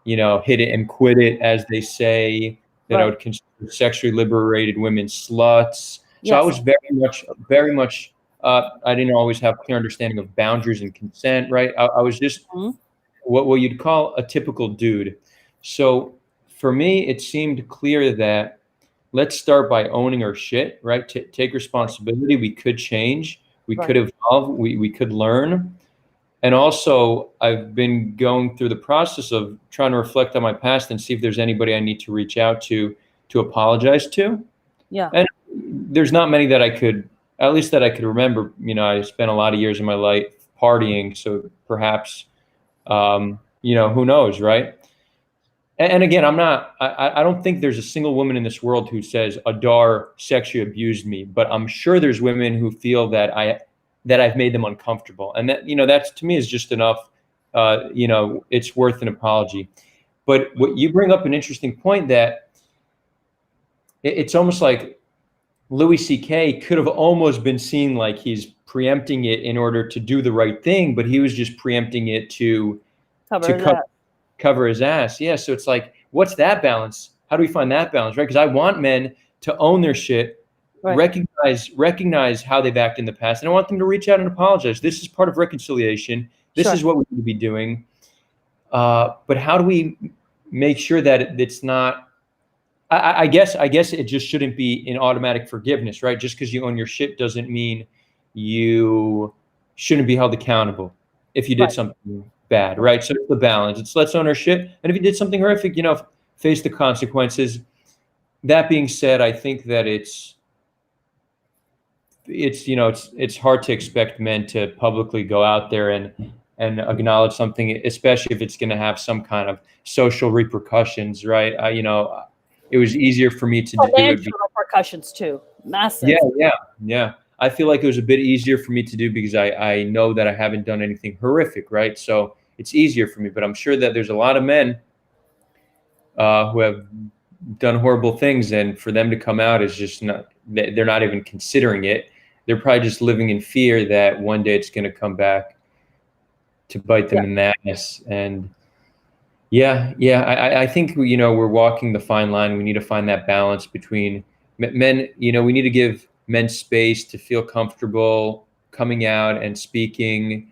hit it and quit it, as they say, that right. I would consider sexually liberated women sluts. Yes. So I was very much, I didn't always have clear understanding of boundaries and consent, right? I was just what you'd call a typical dude. So for me, it seemed clear that let's start by owning our shit, right? Take responsibility. We could change. We could evolve. We could learn. And also, I've been going through the process of trying to reflect on my past and see if there's anybody I need to reach out to apologize to. Yeah. And there's not many that I could remember. I spent a lot of years of my life partying, so perhaps, who knows, right? And again, I don't think there's a single woman in this world who says Adar sexually abused me, but I'm sure there's women who feel that I've made them uncomfortable. And that's to me is just enough, it's worth an apology. But what you bring up an interesting point that it's almost like Louis C.K. could have almost been seen like he's preempting it in order to do the right thing, but he was just preempting it to cover cover his ass. Yeah. So it's like, what's that balance? How do we find that balance, right? Because I want men to own their shit, right. recognize how they've acted in the past, and I want them to reach out and apologize. This is part of reconciliation. This is what we need to be doing. But how do we make sure that it's not? I guess it just shouldn't be an automatic forgiveness, right? Just because you own your shit doesn't mean you shouldn't be held accountable if you did something bad, right? So it's the balance. It's let's own our shit, and if you did something horrific, face the consequences. That being said, I think that it's hard to expect men to publicly go out there and acknowledge something, especially if it's going to have some kind of social repercussions, right? It was easier for me to do it. Financial repercussions too, massive. Yeah. I feel like it was a bit easier for me to do because I know that I haven't done anything horrific, right? So it's easier for me. But I'm sure that there's a lot of men who have done horrible things, and for them to come out is just not. They're not even considering it. They're probably just living in fear that one day it's going to come back to bite them in the ass. And I think we're walking the fine line. We need to find that balance between men. We need to give men space to feel comfortable coming out and speaking,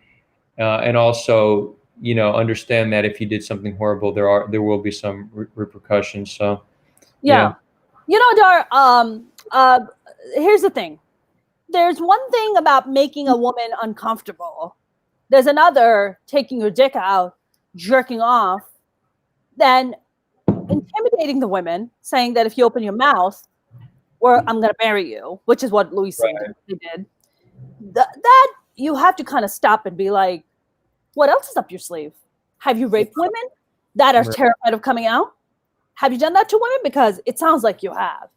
and also understand that if you did something horrible, there will be some repercussions. So Dar, here's the thing. There's one thing about making a woman uncomfortable. There's another taking your dick out, jerking off, then intimidating the women, saying that if you open your mouth, or I'm going to marry you, which is what Louis did. That you have to kind of stop and be like, what else is up your sleeve? Have you raped women that are terrified of coming out? Have you done that to women? Because it sounds like you have,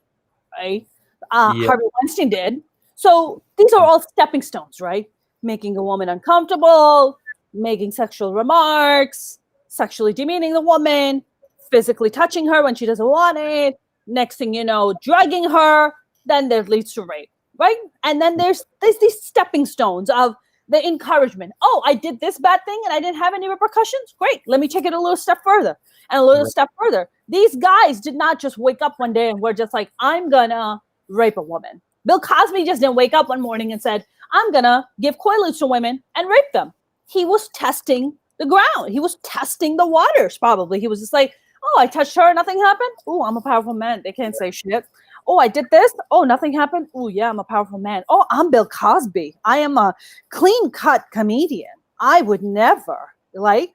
right? Harvey Weinstein did. So these are all stepping stones, right? Making a woman uncomfortable, making sexual remarks, sexually demeaning the woman, physically touching her when she doesn't want it. Next thing you know, drugging her, then that leads to rape, right? And then there's these stepping stones of the encouragement. Oh, I did this bad thing and I didn't have any repercussions? Great. Let me take it a little step further and a little step further. These guys did not just wake up one day and were just like, I'm gonna rape a woman. Bill Cosby just didn't wake up one morning and said, I'm gonna give quaaludes to women and rape them. He was testing the ground. He was testing the waters, probably. He was just like, oh, I touched her, nothing happened? Oh, I'm a powerful man. They can't say shit. Oh, I did this. Oh, nothing happened. Oh, yeah, I'm a powerful man. Oh, I'm Bill Cosby. I am a clean-cut comedian. I would never, right?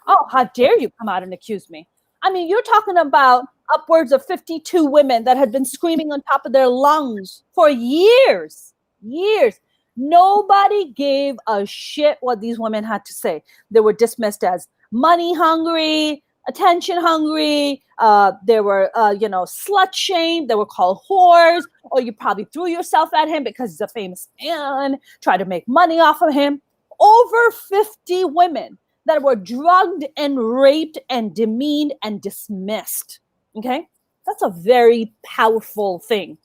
Oh, how dare you come out and accuse me? I mean, you're talking about upwards of 52 women that had been screaming on top of their lungs for years. Nobody gave a shit what these women had to say. They were dismissed as money hungry, attention hungry. They were, slut shamed. They were called whores. Or you probably threw yourself at him because he's a famous man. Try to make money off of him. Over 50 women that were drugged and raped and demeaned and dismissed. Okay, that's a very powerful thing.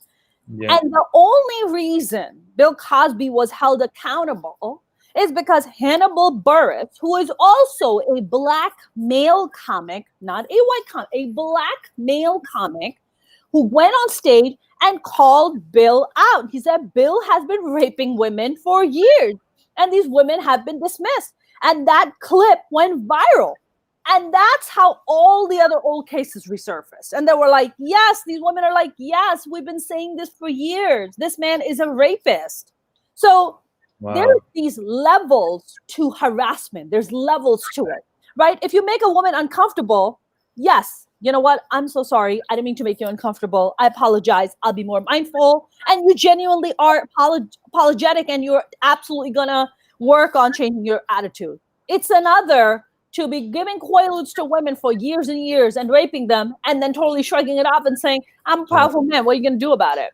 Yeah. And the only reason Bill Cosby was held accountable is because Hannibal Buress, who is also a black male comic, not a white comic, a black male comic, who went on stage and called Bill out. He said, Bill has been raping women for years, and these women have been dismissed. And that clip went viral. And that's how all the other old cases resurfaced. And they were like, yes, these women are like, yes, we've been saying this for years. This man is a rapist. So there's these levels to harassment. There's levels to it, right? If you make a woman uncomfortable, yes, you know what? I'm so sorry. I didn't mean to make you uncomfortable. I apologize. I'll be more mindful. And you genuinely are apologetic, and you're absolutely going to work on changing your attitude. It's another to be giving quaaludes to women for years and years and raping them and then totally shrugging it off and saying, I'm a powerful man. What are you going to do about it?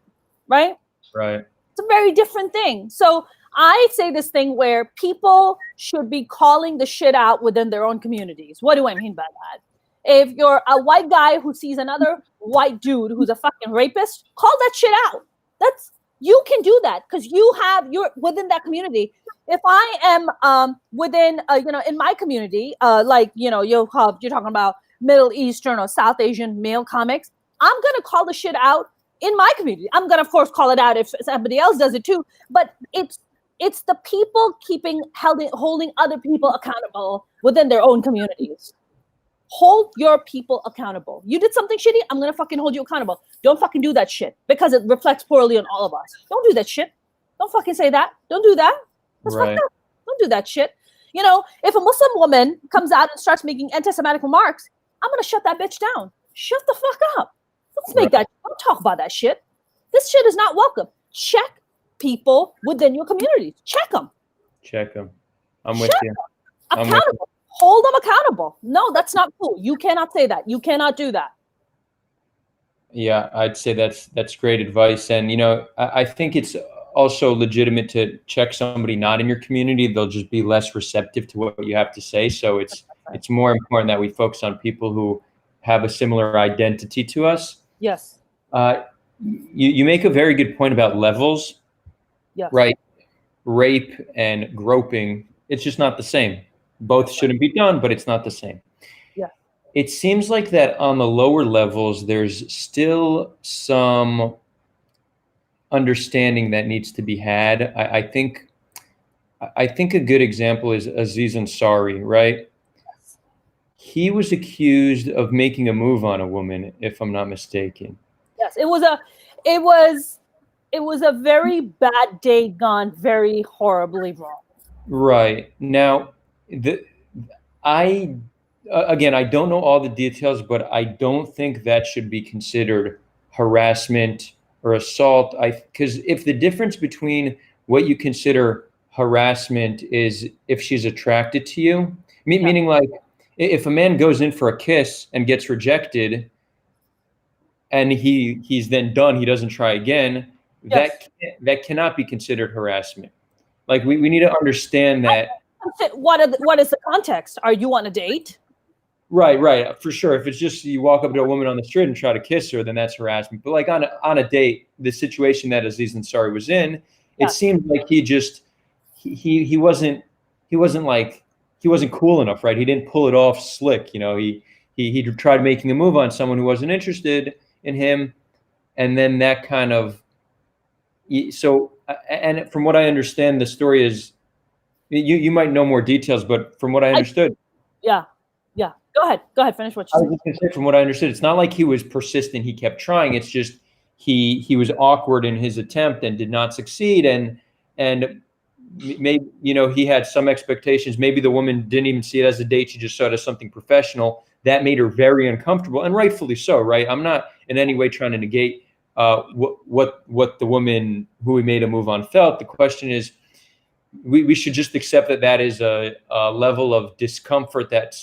Right? Right. It's a very different thing. So I say this thing where people should be calling the shit out within their own communities. What do I mean by that? If you're a white guy who sees another white dude who's a fucking rapist, call that shit out. You can do that because you're within that community. If I am within, in my community, you're talking about Middle Eastern or South Asian male comics, I'm gonna call the shit out in my community. I'm gonna, of course, call it out if somebody else does it too. But it's the people holding other people accountable within their own communities. Hold your people accountable. You did something shitty, I'm gonna fucking hold you accountable. Don't fucking do that shit because it reflects poorly on all of us. Don't do that shit. Don't fucking say that. Don't do that. That's Right. Don't do that shit. If a Muslim woman comes out and starts making anti-Semitic remarks, I'm gonna shut that bitch down. Shut the fuck up. Don't talk about that shit. This shit is not welcome. Check people within your communities. Check them. I'm with you. Accountable. Hold them accountable. No, that's not cool. You cannot say that. You cannot do that. Yeah, I'd say that's great advice. And, I think it's also legitimate to check somebody not in your community. They'll just be less receptive to what you have to say. So it's more important that we focus on people who have a similar identity to us. Yes. You make a very good point about levels. Yes. Right? Rape and groping, it's just not the same. Both shouldn't be done, but it's not the same. Yeah. It seems like that on the lower levels, there's still some understanding that needs to be had. I think a good example is Aziz Ansari, right? Yes. He was accused of making a move on a woman, if I'm not mistaken. Yes, it was a very bad day gone very horribly wrong. Right. Now, I don't know all the details, but I don't think that should be considered harassment or assault. Because if the difference between what you consider harassment is if she's attracted to you, meaning like if a man goes in for a kiss and gets rejected and he's then done, he doesn't try again, yes, that cannot be considered harassment. Like we need to understand that. What is the context? Are you on a date? Right, for sure. If it's just you walk up to a woman on the street and try to kiss her, then that's harassment. But like on a date, the situation that Aziz Ansari was in, it seemed like he wasn't cool enough, right? He didn't pull it off slick. He tried making a move on someone who wasn't interested in him, and then that kind of. So, and from what I understand, the story is, you might know more details, but from what I understood. Yeah. Go ahead. Finish what you said. I was just gonna say, from what I understood, it's not like he was persistent. He kept trying. It's just he was awkward in his attempt and did not succeed. And maybe, he had some expectations. Maybe the woman didn't even see it as a date. She just saw it as something professional. That made her very uncomfortable, and rightfully so, right? I'm not in any way trying to negate what the woman who he made a move on felt. The question is, we should just accept that is a level of discomfort that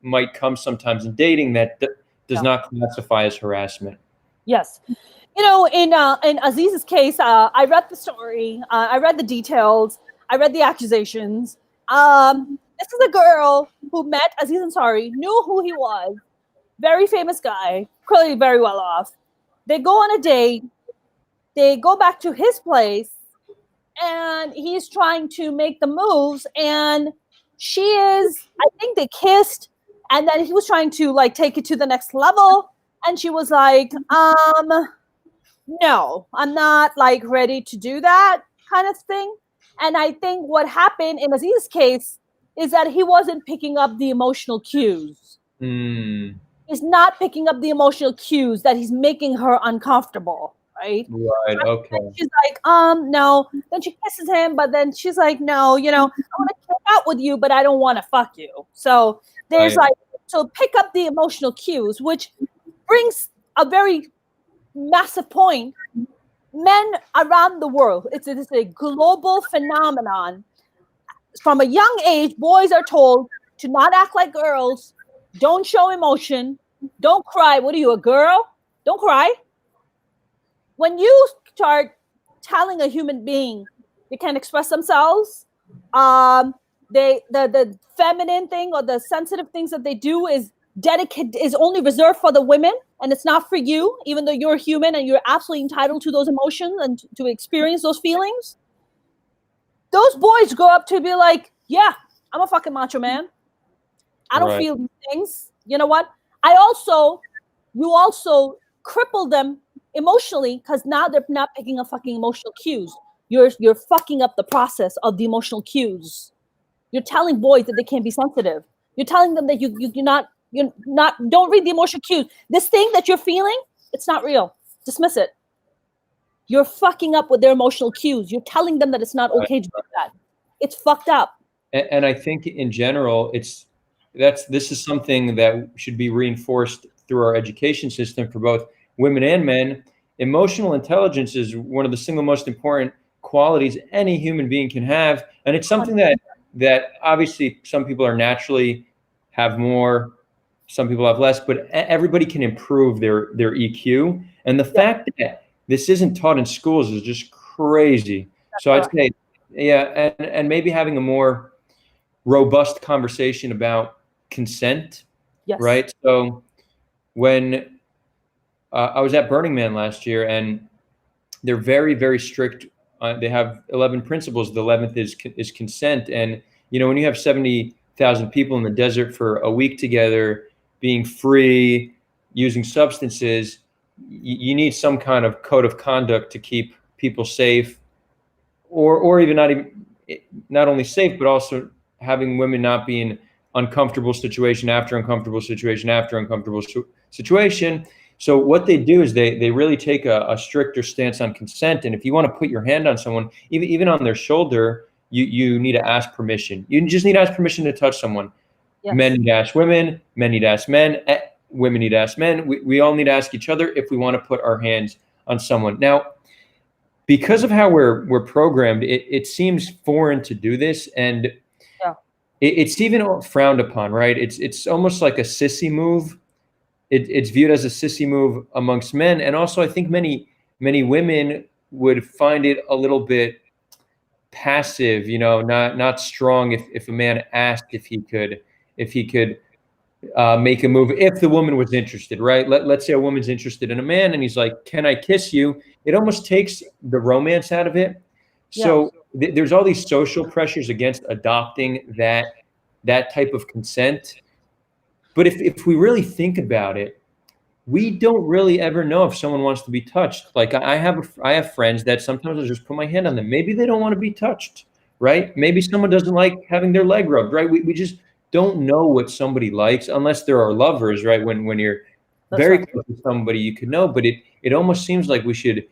might come sometimes in dating that does not classify as harassment. Yes. In Aziz's case, I read the story, I read the details, I read the accusations. This is a girl who met Aziz Ansari, knew who he was, very famous guy, clearly very well off. They go on a date, they go back to his place, and he's trying to make the moves, and I think they kissed, and then he was trying to take it to the next level, and she was like, no, I'm not ready to do that kind of thing. And I think what happened in Aziz's case is that he wasn't picking up the emotional cues. He's not picking up the emotional cues that he's making her uncomfortable, right? Right, okay. And she's like, no. Then she kisses him, but then she's like, no, I want to kick out with you, but I don't want to fuck you. So there's so pick up the emotional cues, which brings a very massive point. Men around the world, it's a global phenomenon. From a young age, boys are told to not act like girls, don't show emotion, don't cry. What are you, a girl? Don't cry. When you start telling a human being they can't express themselves, the feminine thing or the sensitive things that they do is is only reserved for the women and it's not for you, even though you're human and you're absolutely entitled to those emotions and to experience those feelings. Those boys grow up to be like, yeah, I'm a fucking macho man. I don't feel these things. You know what? You also cripple them emotionally because now they're not picking up fucking emotional cues. You're fucking up the process of the emotional cues. You're telling boys that they can't be sensitive. You're telling them that you're not, don't read the emotional cues. This thing that you're feeling, it's not real. Dismiss it. You're fucking up with their emotional cues. You're telling them that it's not okay to do that. It's fucked up. And I think in general, this is something that should be reinforced through our education system for both women and men. Emotional intelligence is one of the single most important qualities any human being can have. And it's something that obviously some people are naturally have more, some people have less, but everybody can improve their EQ. And the fact that this isn't taught in schools is just crazy. So I'd say, and maybe having a more robust conversation about consent, right? So when I was at Burning Man last year, and they're very, very strict. They have 11 principles. The 11th is consent. And, when you have 70,000 people in the desert for a week together, being free, using substances, you need some kind of code of conduct to keep people safe, or even not only safe, but also having women not be in uncomfortable situation after uncomfortable situation after uncomfortable situation. So what they do is they really take a stricter stance on consent. And if you want to put your hand on someone, even on their shoulder, you need to ask permission. You just need to ask permission to touch someone. Yes. Men need to ask women, men need to ask men, women need to ask men. We all need to ask each other if we want to put our hands on someone. Now, because of how we're programmed, it seems foreign to do this, and it's even frowned upon, right? It's almost like a sissy move. It's viewed as a sissy move amongst men, and also I think many women would find it a little bit passive, not strong. If a man asked if he could make a move, if the woman was interested, right? Let's say a woman's interested in a man, and he's like, "Can I kiss you?" It almost takes the romance out of it. Yeah. So there's all these social pressures against adopting that type of consent. But if we really think about it, we don't really ever know if someone wants to be touched. Like I have friends that sometimes I'll just put my hand on them. Maybe they don't want to be touched, right? Maybe someone doesn't like having their leg rubbed, right? We just don't know what somebody likes unless there are lovers, right? When you're very close to somebody, you could know. But it almost seems like we should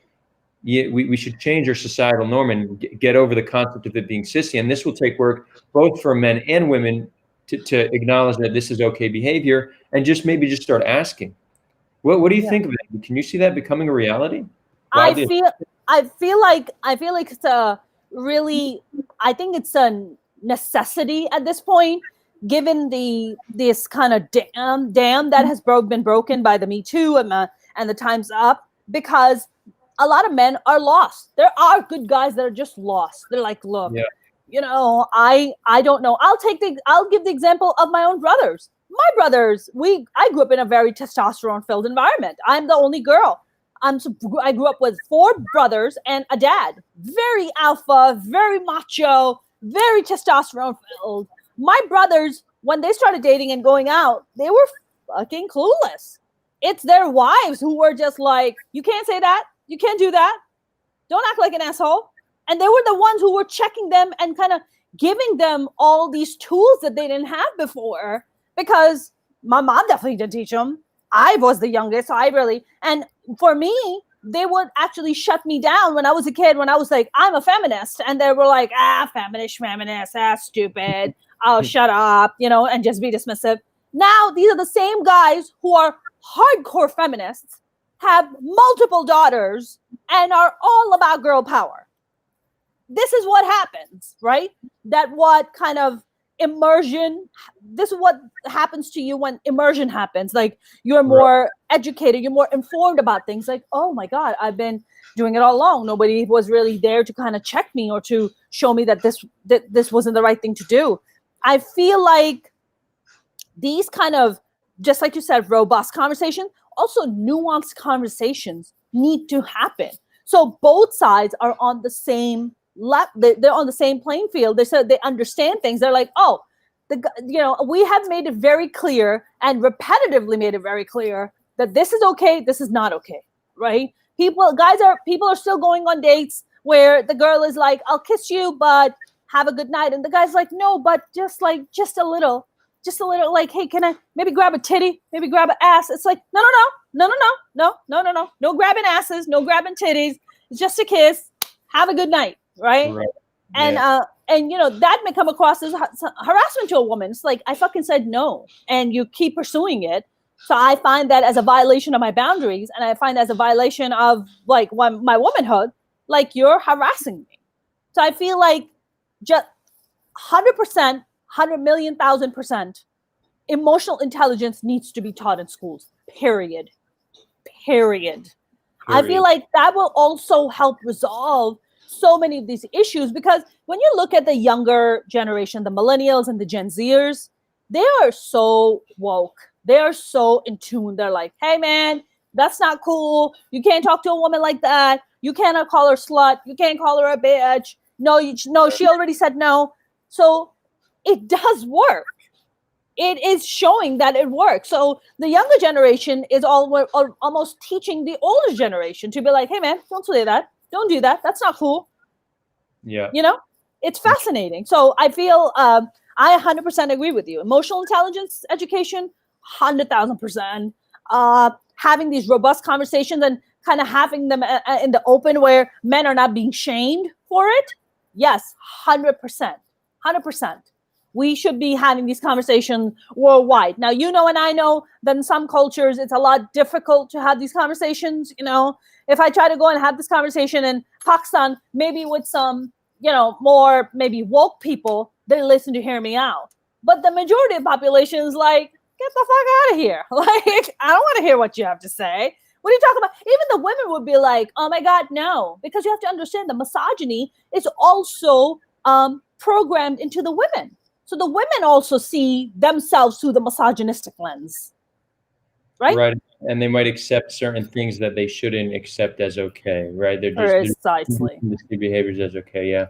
change our societal norm and get over the concept of it being sissy. And this will take work both for men and women to acknowledge that this is okay behavior, and just start asking. What do you think of that? Can you see that becoming a reality? I feel like it's I think it's a necessity at this point, given this kind of dam that has been broken by the Me Too and the Time's Up, because a lot of men are lost. There are good guys that are just lost. They're like, look, I don't know. I'll give the example of my own brothers. My brothers, I grew up in a very testosterone-filled environment. I'm the only girl. I grew up with 4 brothers and a dad. Very alpha, very macho, very testosterone-filled. My brothers, when they started dating and going out, they were fucking clueless. It's their wives who were just like, you can't say that. You can't do that. Don't act like an asshole. And they were the ones who were checking them and kind of giving them all these tools that they didn't have before, because my mom definitely didn't teach them. I was the youngest, so and for me, they would actually shut me down when I was a kid, when I was like, I'm a feminist. And they were like, feminist, stupid. Oh, shut up, and just be dismissive. Now, these are the same guys who are hardcore feminists, have multiple daughters, and are all about girl power. This is what happens, right? That what kind of immersion, this is what happens to you when immersion happens. Like, you're more educated, you're more informed about things. Like, oh my God, I've been doing it all along. Nobody was really there to kind of check me or to show me that this wasn't the right thing to do. I feel like these kind of just like you said, robust conversation. Also, nuanced conversations need to happen. So both sides are on the same they're on the same playing field. They said they understand things. They're like, oh, we have made it very clear and repetitively made it very clear that this is okay, this is not okay, right? People are still going on dates where the girl is like, I'll kiss you, but have a good night. And the guy's like, no, but just a little, like, hey, can I maybe grab a titty, maybe grab an ass? It's like, no, grabbing asses, no grabbing titties. It's just a kiss. Have a good night, right? And that may come across as harassment to a woman. It's like, I fucking said no, and you keep pursuing it. So I find that as a violation of my boundaries, and I find as a violation of like my womanhood. Like, you're harassing me. So I feel like just 100%, 100,000,000%, emotional intelligence needs to be taught in schools. Period. I feel like that will also help resolve so many of these issues, because when you look at the younger generation, the millennials and the Gen Zers, they are so woke. They are so in tune. They're like, hey, man, that's not cool. You can't talk to a woman like that. You cannot call her slut. You can't call her a bitch. No, she already said no. So it does work. It is showing that it works. So the younger generation is almost teaching the older generation to be like, hey, man, don't say that. Don't do that. That's not cool. Yeah. It's fascinating. So I feel I 100% agree with you. Emotional intelligence education, 100,000%. Having these robust conversations and kind of having them in the open where men are not being shamed for it. Yes, 100%. 100%. We should be having these conversations worldwide. Now, and I know that in some cultures, it's a lot difficult to have these conversations. If I try to go and have this conversation in Pakistan, maybe with some, more maybe woke people, they listen to hear me out. But the majority of the population is like, get the fuck out of here. Like, I don't want to hear what you have to say. What are you talking about? Even the women would be like, oh my God, no. Because you have to understand the misogyny is also programmed into the women. So the women also see themselves through the misogynistic lens. Right? Right. And they might accept certain things that they shouldn't accept as okay, right? They're Precisely. behaviors as okay, yeah.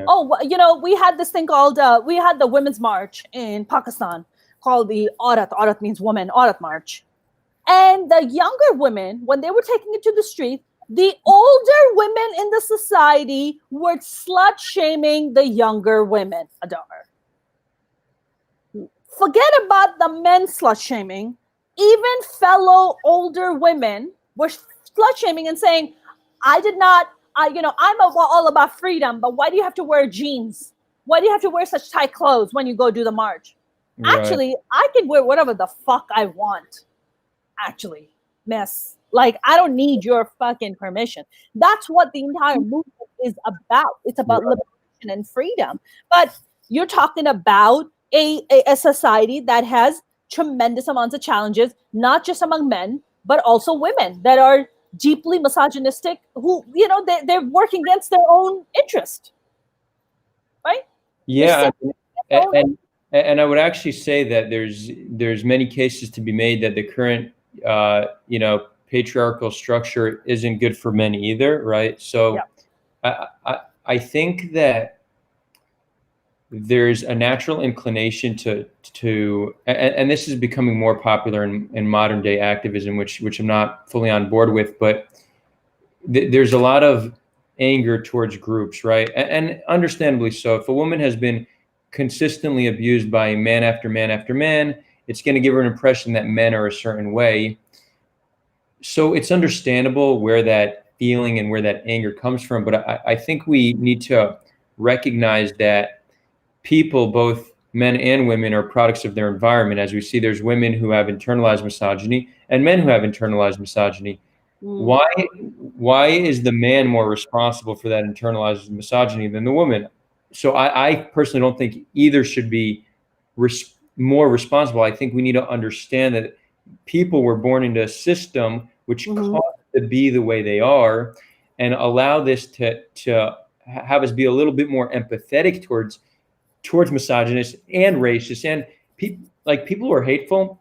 Oh, we had this thing called, we had the Women's March in Pakistan called the Aurat. Aurat means woman, Aurat March. And the younger women, when they were taking it to the street, the older women in the society were slut shaming the younger women, Adar. Forget about the men slut shaming. Even fellow older women were slut shaming and saying, I'm all about freedom, but why do you have to wear jeans? Why do you have to wear such tight clothes when you go do the march? Right. Actually, I can wear whatever the fuck I want. Actually, miss. Like, I don't need your fucking permission. That's what the entire movement is about. It's about liberation and freedom. But you're talking about a society that has tremendous amounts of challenges, not just among men, but also women that are deeply misogynistic, who, they're working against their own interest. Right? Yeah. And I would actually say that there's many cases to be made that the current, patriarchal structure isn't good for men either, right? So I think that there's a natural inclination to and this is becoming more popular in modern day activism, which I'm not fully on board with, but there's a lot of anger towards groups, right? And understandably so. If a woman has been consistently abused by man after man after man, it's going to give her an impression that men are a certain way. So it's understandable where that feeling and where that anger comes from. But I think we need to recognize that people, both men and women, are products of their environment. As we see, there's women who have internalized misogyny and men who have internalized misogyny. Why is the man more responsible for that internalized misogyny than the woman? So I personally don't think either should be more responsible. I think we need to understand that people were born into a system which caused them to be the way they are, and allow this to have us be a little bit more empathetic towards misogynists and racists and people who are hateful.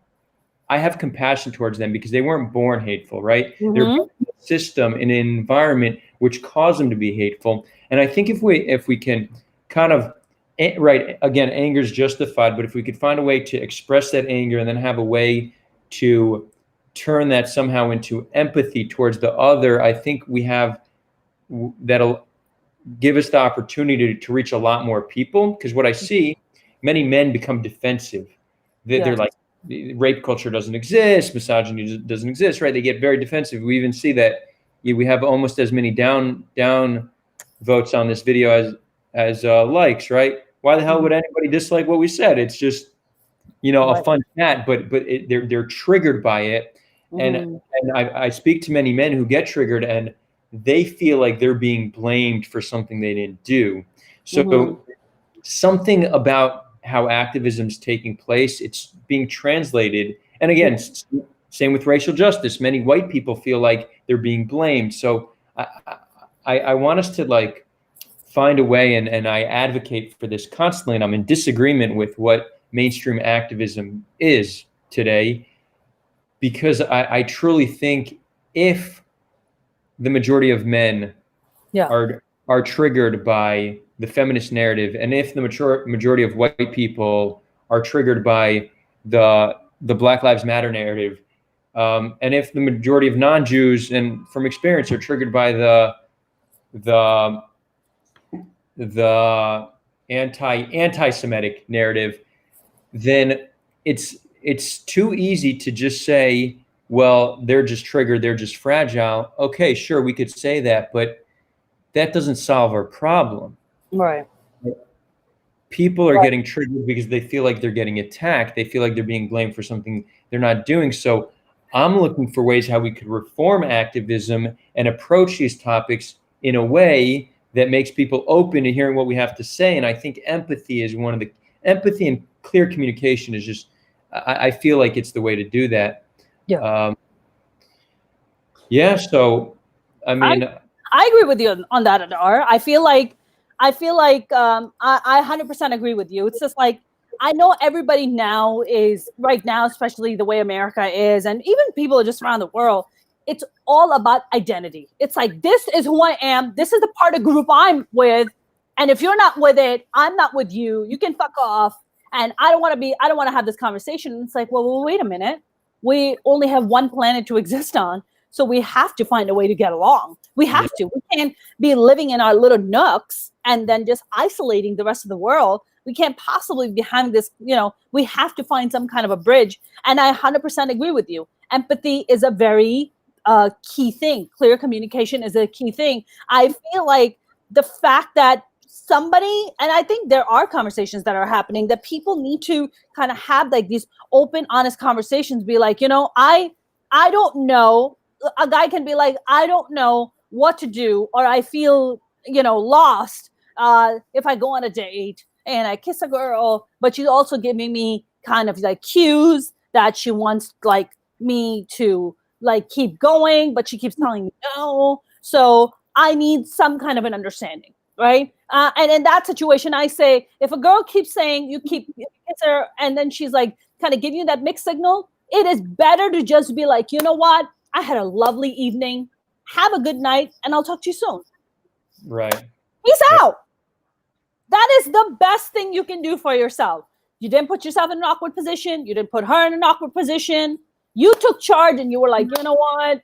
I have compassion towards them because they weren't born hateful, right? Mm-hmm. They're born in a system, in an environment which caused them to be hateful. And I think if we can kind of, right, again, anger is justified, but if we could find a way to express that anger and then have a way to turn that somehow into empathy towards the other, I think we have, that'll give us the opportunity to reach a lot more people. Because what I see, many men become defensive. They're like, rape culture doesn't exist, misogyny doesn't exist, right? They get very defensive. We even see that we have almost as many down votes on this video as likes, right? Why the hell would anybody dislike what we said? It's just, a fun chat, but they're triggered by it. And I speak to many men who get triggered and they feel like they're being blamed for something they didn't do. So something about how activism's taking place, it's being translated. And again, same with racial justice. Many white people feel like they're being blamed. So I want us to find a way, and I advocate for this constantly, and I'm in disagreement with what mainstream activism is today, because I truly think if the majority of men are triggered by the feminist narrative, and if the majority of white people are triggered by the Black Lives Matter narrative, and if the majority of non-Jews, and from experience, are triggered by the anti-Semitic narrative, then it's too easy to just say, well, they're just triggered, they're just fragile. Okay, sure, we could say that, but that doesn't solve our problem. Right. People are getting triggered because they feel like they're getting attacked. They feel like they're being blamed for something they're not doing. So I'm looking for ways how we could reform activism and approach these topics in a way that makes people open to hearing what we have to say. And I think empathy is empathy and clear communication is just, I feel like it's the way to do that. So, I mean, I agree with you on that, Adar. I feel like I 100% agree with you. It's just like, I know everybody now is right now, especially the way America is, and even people just around the world, it's all about identity. It's like, this is who I am. This is the part of group I'm with. And if you're not with it, I'm not with you. You can fuck off. And I don't want to have this conversation. And it's like, well, wait a minute. We only have one planet to exist on. So we have to find a way to get along. We have to. We can't be living in our little nooks and then just isolating the rest of the world. We can't possibly be having this, we have to find some kind of a bridge. And I 100% agree with you. Empathy is a very key thing. Clear communication is a key thing. I feel like the fact that somebody, and I think there are conversations that are happening, that people need to kind of have like these open, honest conversations, be like, I don't know. A guy can be like, I don't know what to do, or I feel, lost if I go on a date and I kiss a girl, but she's also giving me kind of like cues that she wants like me to like keep going, but she keeps telling me no. So I need some kind of an understanding, right? And in that situation, I say, if a girl keeps saying you kiss her, and then she's like kind of giving you that mixed signal, it is better to just be like, you know what? I had a lovely evening. Have a good night, and I'll talk to you soon. Right. Peace out. That is the best thing you can do for yourself. You didn't put yourself in an awkward position. You didn't put her in an awkward position. You took charge, and you were like, you know what?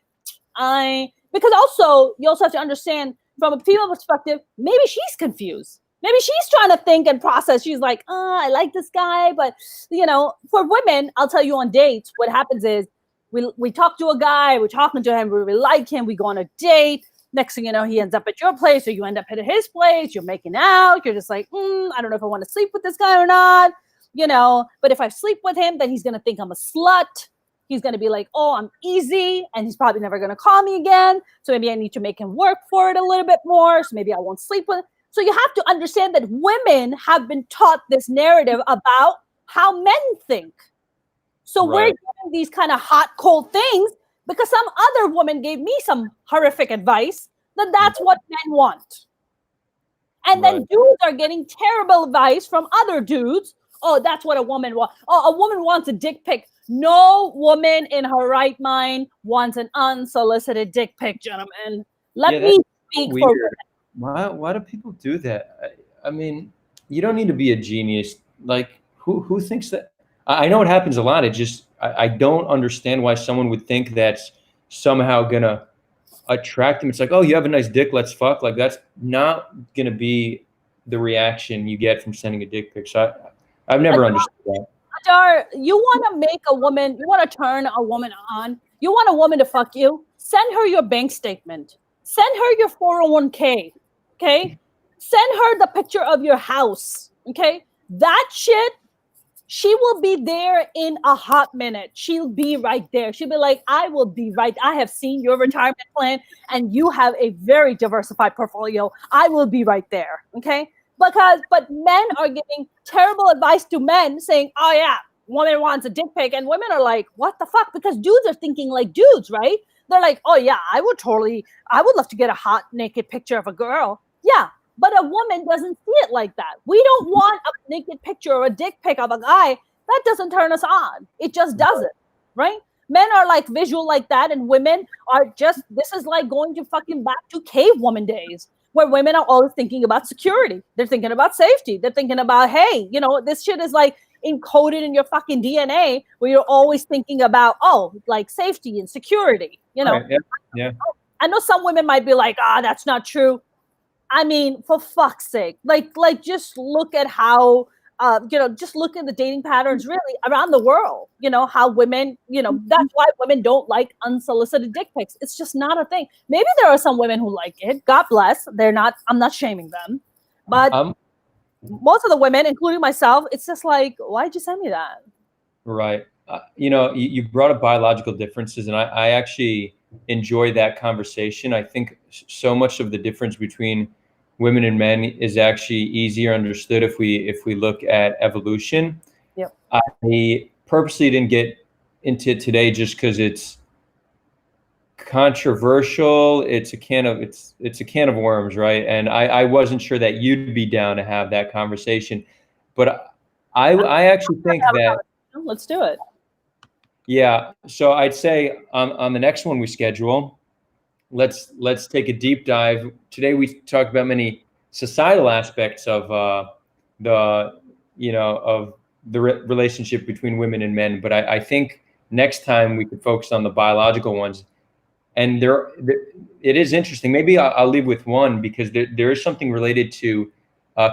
Because also, you also have to understand from a female perspective, maybe she's confused. Maybe she's trying to think and process. She's like, I like this guy. But, for women, I'll tell you on dates, what happens is we talk to a guy, we're talking to him, we really like him, we go on a date. Next thing you know, he ends up at your place, or you end up at his place, you're making out, you're just like, I don't know if I want to sleep with this guy or not, but if I sleep with him, then he's going to think I'm a slut. He's going to be like, oh, I'm easy, and he's probably never going to call me again. So maybe I need to make him work for it a little bit more. So maybe I won't sleep with him. So you have to understand that women have been taught this narrative about how men think. So we're getting these kind of hot, cold things because some other woman gave me some horrific advice that that's what men want. And then dudes are getting terrible advice from other dudes oh, that's what a woman wants. Oh, a woman wants a dick pic. No woman in her right mind wants an unsolicited dick pic, gentlemen. Let me speak weird. for women. Why do people do that? I mean, you don't need to be a genius. Like, who thinks that? I know it happens a lot. It just, I don't understand why someone would think that's somehow gonna attract them. It's like, oh, you have a nice dick, let's fuck. Like, that's not gonna be the reaction you get from sending a dick pic. So I've never understood that. Adar, you want to make a woman, you want to turn a woman on, you want a woman to fuck you, send her your bank statement. Send her your 401k, okay? Send her the picture of your house, okay? That shit, she will be there in a hot minute. She'll be right there. She'll be like, I will be right. I have seen your retirement plan and you have a very diversified portfolio. I will be right there, okay? But men are giving terrible advice to men saying, oh yeah, woman wants a dick pic. And women are like, what the fuck? Because dudes are thinking like dudes, right? They're like, oh yeah, I would love to get a hot naked picture of a girl. Yeah, but a woman doesn't see it like that. We don't want a naked picture or a dick pic of a guy. That doesn't turn us on. It just doesn't, right? Men are like visual like that, and women are just, this is like going to fucking back to cave woman days, where women are always thinking about security. They're thinking about safety. They're thinking about, hey, this shit is like encoded in your fucking DNA, where you're always thinking about, oh, like safety and security, Right, yeah. I know some women might be like, that's not true. I mean, for fuck's sake, like just look at how, just look at the dating patterns really around the world, how women, that's why women don't like unsolicited dick pics. It's just not a thing. Maybe there are some women who like it. God bless. I'm not shaming them, but most of the women, including myself, it's just like, why'd you send me that? Right. You brought up biological differences, and I actually enjoy that conversation. I think so much of the difference between women and men is actually easier understood if we look at evolution. Yep. I purposely didn't get into it today just because it's controversial. It's a can of worms, right? And I wasn't sure that you'd be down to have that conversation, but I actually think that let's do it. Yeah. So I'd say on the next one we schedule, let's take a deep dive. Today we talked about many societal aspects of the relationship between women and men, but I think next time we could focus on the biological ones. And it is interesting. Maybe I'll leave with one, because there is something related to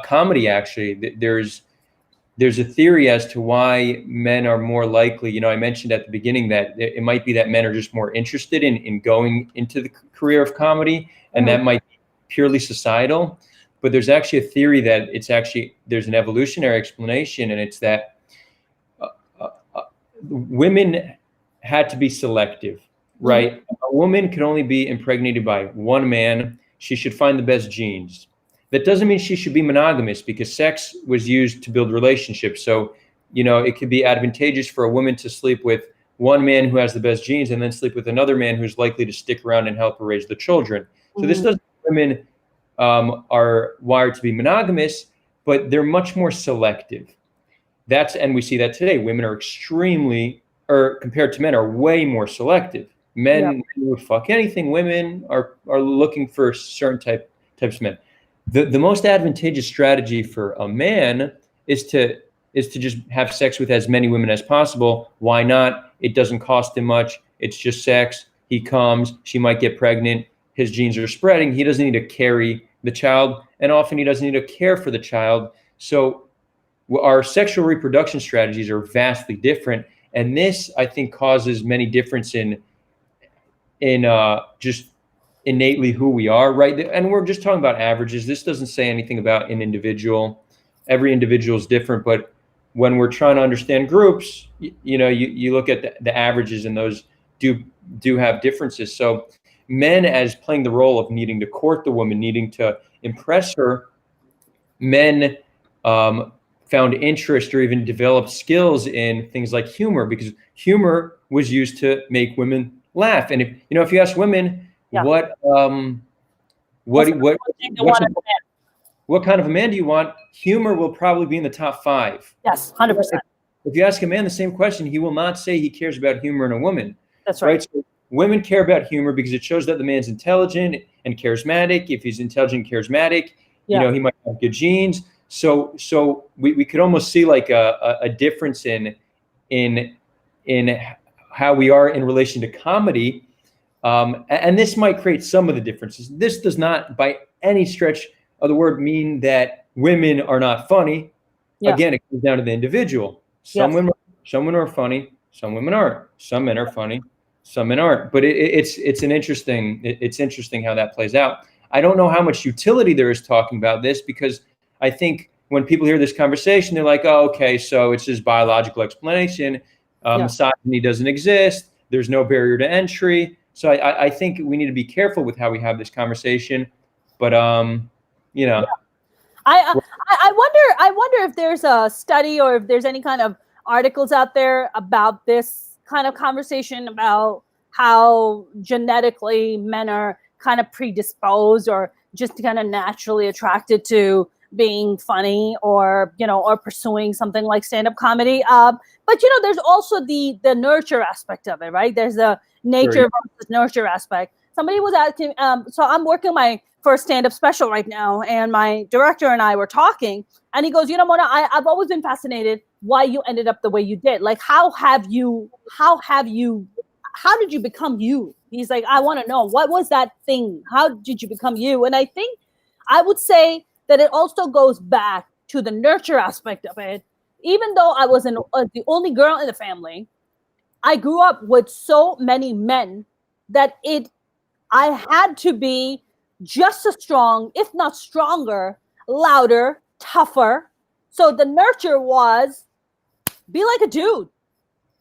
comedy. Actually, there's a theory as to why men are more likely. I mentioned at the beginning that it might be that men are just more interested in going into the career of comedy, and that might be purely societal. But there's actually a theory that there's an evolutionary explanation, and it's that women had to be selective, right? A woman can only be impregnated by one man. She should find the best genes. That doesn't mean she should be monogamous, because sex was used to build relationships. So, it could be advantageous for a woman to sleep with one man who has the best genes and then sleep with another man who's likely to stick around and help her raise the children. So this doesn't mean women are wired to be monogamous, but they're much more selective. And we see that today. Women are compared to men, are way more selective. Men would fuck anything. Women are looking for certain types of men. The most advantageous strategy for a man is to just have sex with as many women as possible. Why not? It doesn't cost him much. It's just sex. He comes, she might get pregnant. His genes are spreading. He doesn't need to carry the child, and often he doesn't need to care for the child. So our sexual reproduction strategies are vastly different. And this, I think, causes many difference in just innately who we are, right? And we're just talking about averages. This doesn't say anything about an individual. Every individual is different, but when we're trying to understand groups, you look at the averages, and those do have differences. So men, as playing the role of needing to court the woman, needing to impress her, men found interest or even developed skills in things like humor, because humor was used to make women laugh. And if you ask women, what's what kind of a man do you want? Humor will probably be in the top 5. Yes, 100%. If you ask a man the same question, he will not say he cares about humor in a woman. That's right. So women care about humor because it shows that the man's intelligent and charismatic. If he's intelligent and charismatic, you know, he might have good genes. So we could almost see like a difference in how we are in relation to comedy. And this might create some of the differences. This does not by any stretch of the word mean that women are not funny. Yeah. Again, it comes down to the individual. Some women are funny, some women aren't. Some men are funny, some men aren't. But it's interesting how that plays out. I don't know how much utility there is talking about this, because I think when people hear this conversation, they're like, oh, okay, so it's just biological explanation. Misogyny doesn't exist. There's no barrier to entry. So I think we need to be careful with how we have this conversation. But you know. Yeah. I wonder if there's a study or if there's any kind of articles out there about this kind of conversation about how genetically men are kind of predisposed or just kind of naturally attracted to being funny or, you know, or pursuing something like stand-up comedy. But, you know, there's also the nurture aspect of it, right? There's the nature versus nurture aspect. Somebody was asking, so I'm working my first stand-up special right now, and my director and I were talking, and he goes, you know, Mona, I've always been fascinated why you ended up the way you did. Like, how did you become you? He's like, I want to know, what was that thing? How did you become you? And I think I would say that it also goes back to the nurture aspect of it. Even though I was the only girl in the family, I grew up with so many men that I had to be just as strong, if not stronger, louder, tougher. So the nurture was be like a dude.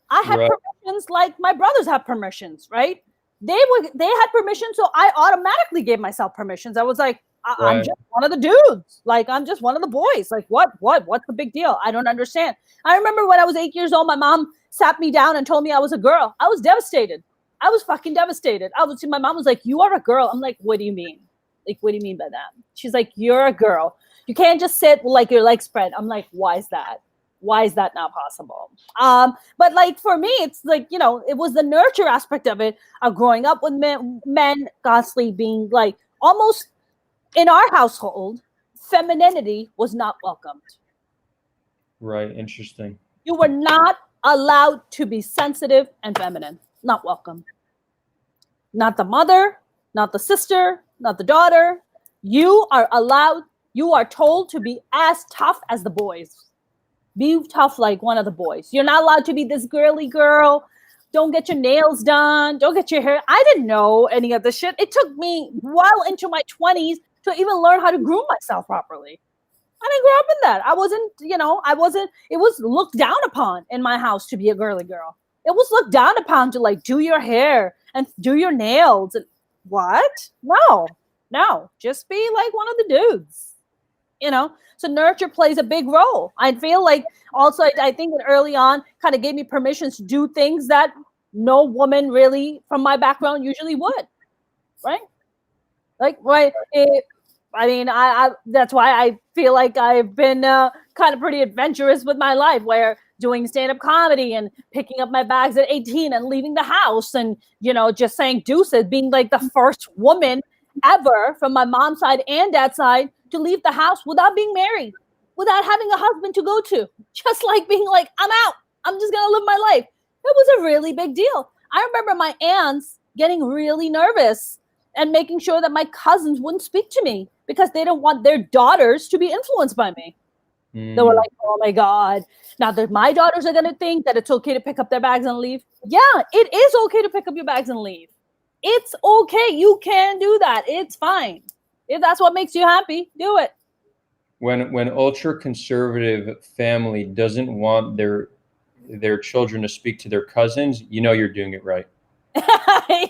I had permissions like my brothers have permissions, right? They had permission, so I automatically gave myself permissions. I was like, I'm just one of the dudes. Like, I'm just one of the boys. Like, what's the big deal? I don't understand. I remember when I was 8 years old, my mom sat me down and told me I was a girl. I was devastated. I was fucking devastated. My mom was like, you are a girl. I'm like, what do you mean? Like, what do you mean by that? She's like, you're a girl. You can't just sit with like your legs spread. I'm like, why is that? Why is that not possible? But like for me, it's like, you know, it was the nurture aspect of it, of growing up with men constantly being like, almost in our household, femininity was not welcomed. Right. Interesting. You were not allowed to be sensitive and feminine. Not welcome. Not the mother, not the sister, not the daughter. You are told to be as tough as the boys. Be tough like one of the boys. You're not allowed to be this girly girl. Don't get your nails done. Don't get your hair. I didn't know any of this shit. It took me well into my 20s to even learn how to groom myself properly. I didn't grow up in that. It was looked down upon in my house to be a girly girl. It was looked down upon to like do your hair and do your nails. And what? No, just be like one of the dudes, you know? So nurture plays a big role. I feel like also, I think that early on kind of gave me permissions to do things that no woman really from my background usually would, right? Like, right. That's why I feel like I've been kind of pretty adventurous with my life, where doing stand-up comedy and picking up my bags at 18 and leaving the house and, you know, just saying deuces, being like the first woman ever from my mom's side and dad's side to leave the house without being married, without having a husband to go to, just like being like, I'm out. I'm just going to live my life. It was a really big deal. I remember my aunts getting really nervous and making sure that my cousins wouldn't speak to me because they don't want their daughters to be influenced by me. They were like, oh my God, now that my daughters are going to think that it's okay to pick up their bags and leave. Yeah, it is okay to pick up your bags and leave. It's okay. You can do that. It's fine. If that's what makes you happy, do it. When ultra conservative family doesn't want their children to speak to their cousins, you know you're doing it right.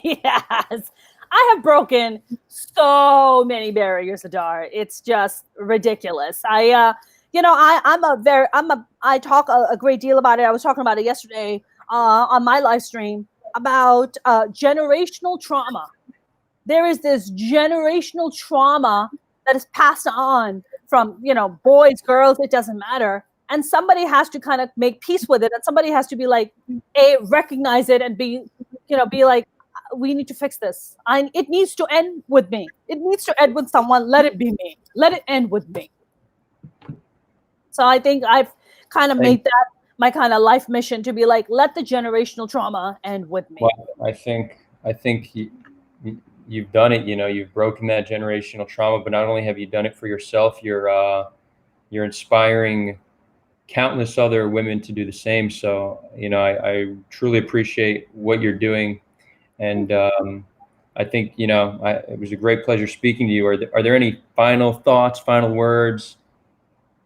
Yes. I have broken so many barriers, Adar. It's just ridiculous. I talk a great deal about it. I was talking about it yesterday on my live stream about generational trauma. There is this generational trauma that is passed on from, boys, girls, it doesn't matter. And somebody has to kind of make peace with it. And somebody has to be like, recognize it and be like, we need to fix this. It needs to end with me. It needs to end with someone. Let it be me. Let it end with me. So I think I've kind of made that my kind of life mission, to be like, let the generational trauma end with me. Well, I think you've done it. You've broken that generational trauma, but not only have you done it for yourself, you're inspiring countless other women to do the same. So, I truly appreciate what you're doing. And I think, it was a great pleasure speaking to you. Are there any final thoughts, final words?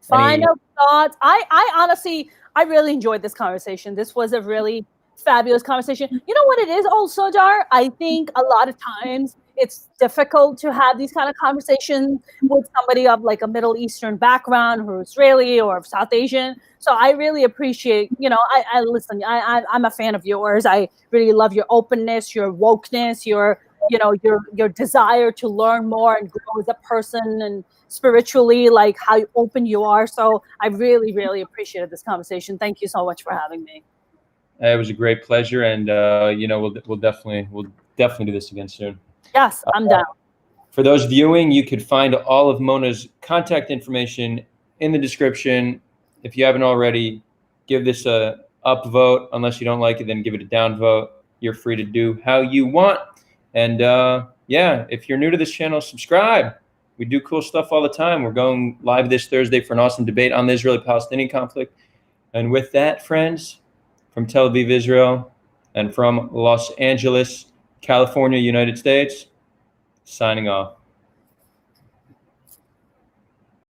Final thoughts? I honestly, I really enjoyed this conversation. This was a really fabulous conversation. You know what it is also, Dar? I think a lot of times it's difficult to have these kind of conversations with somebody of like a Middle Eastern background, who's Israeli or South Asian. So I really appreciate, I listen, I'm a fan of yours. I really love your openness, your wokeness, your desire to learn more and grow as a person and spiritually, like how open you are. So I really, really appreciated this conversation. Thank you so much for having me. It was a great pleasure. And, we'll definitely do this again soon. Yes, I'm down. For those viewing, you could find all of Mona's contact information in the description. If you haven't already, give this a up vote. Unless you don't like it, then give it a down vote. You're free to do how you want. And if you're new to this channel, subscribe. We do cool stuff all the time. We're going live this Thursday for an awesome debate on the Israeli-Palestinian conflict. And with that, friends, from Tel Aviv, Israel, and from Los Angeles, California, United States, signing off.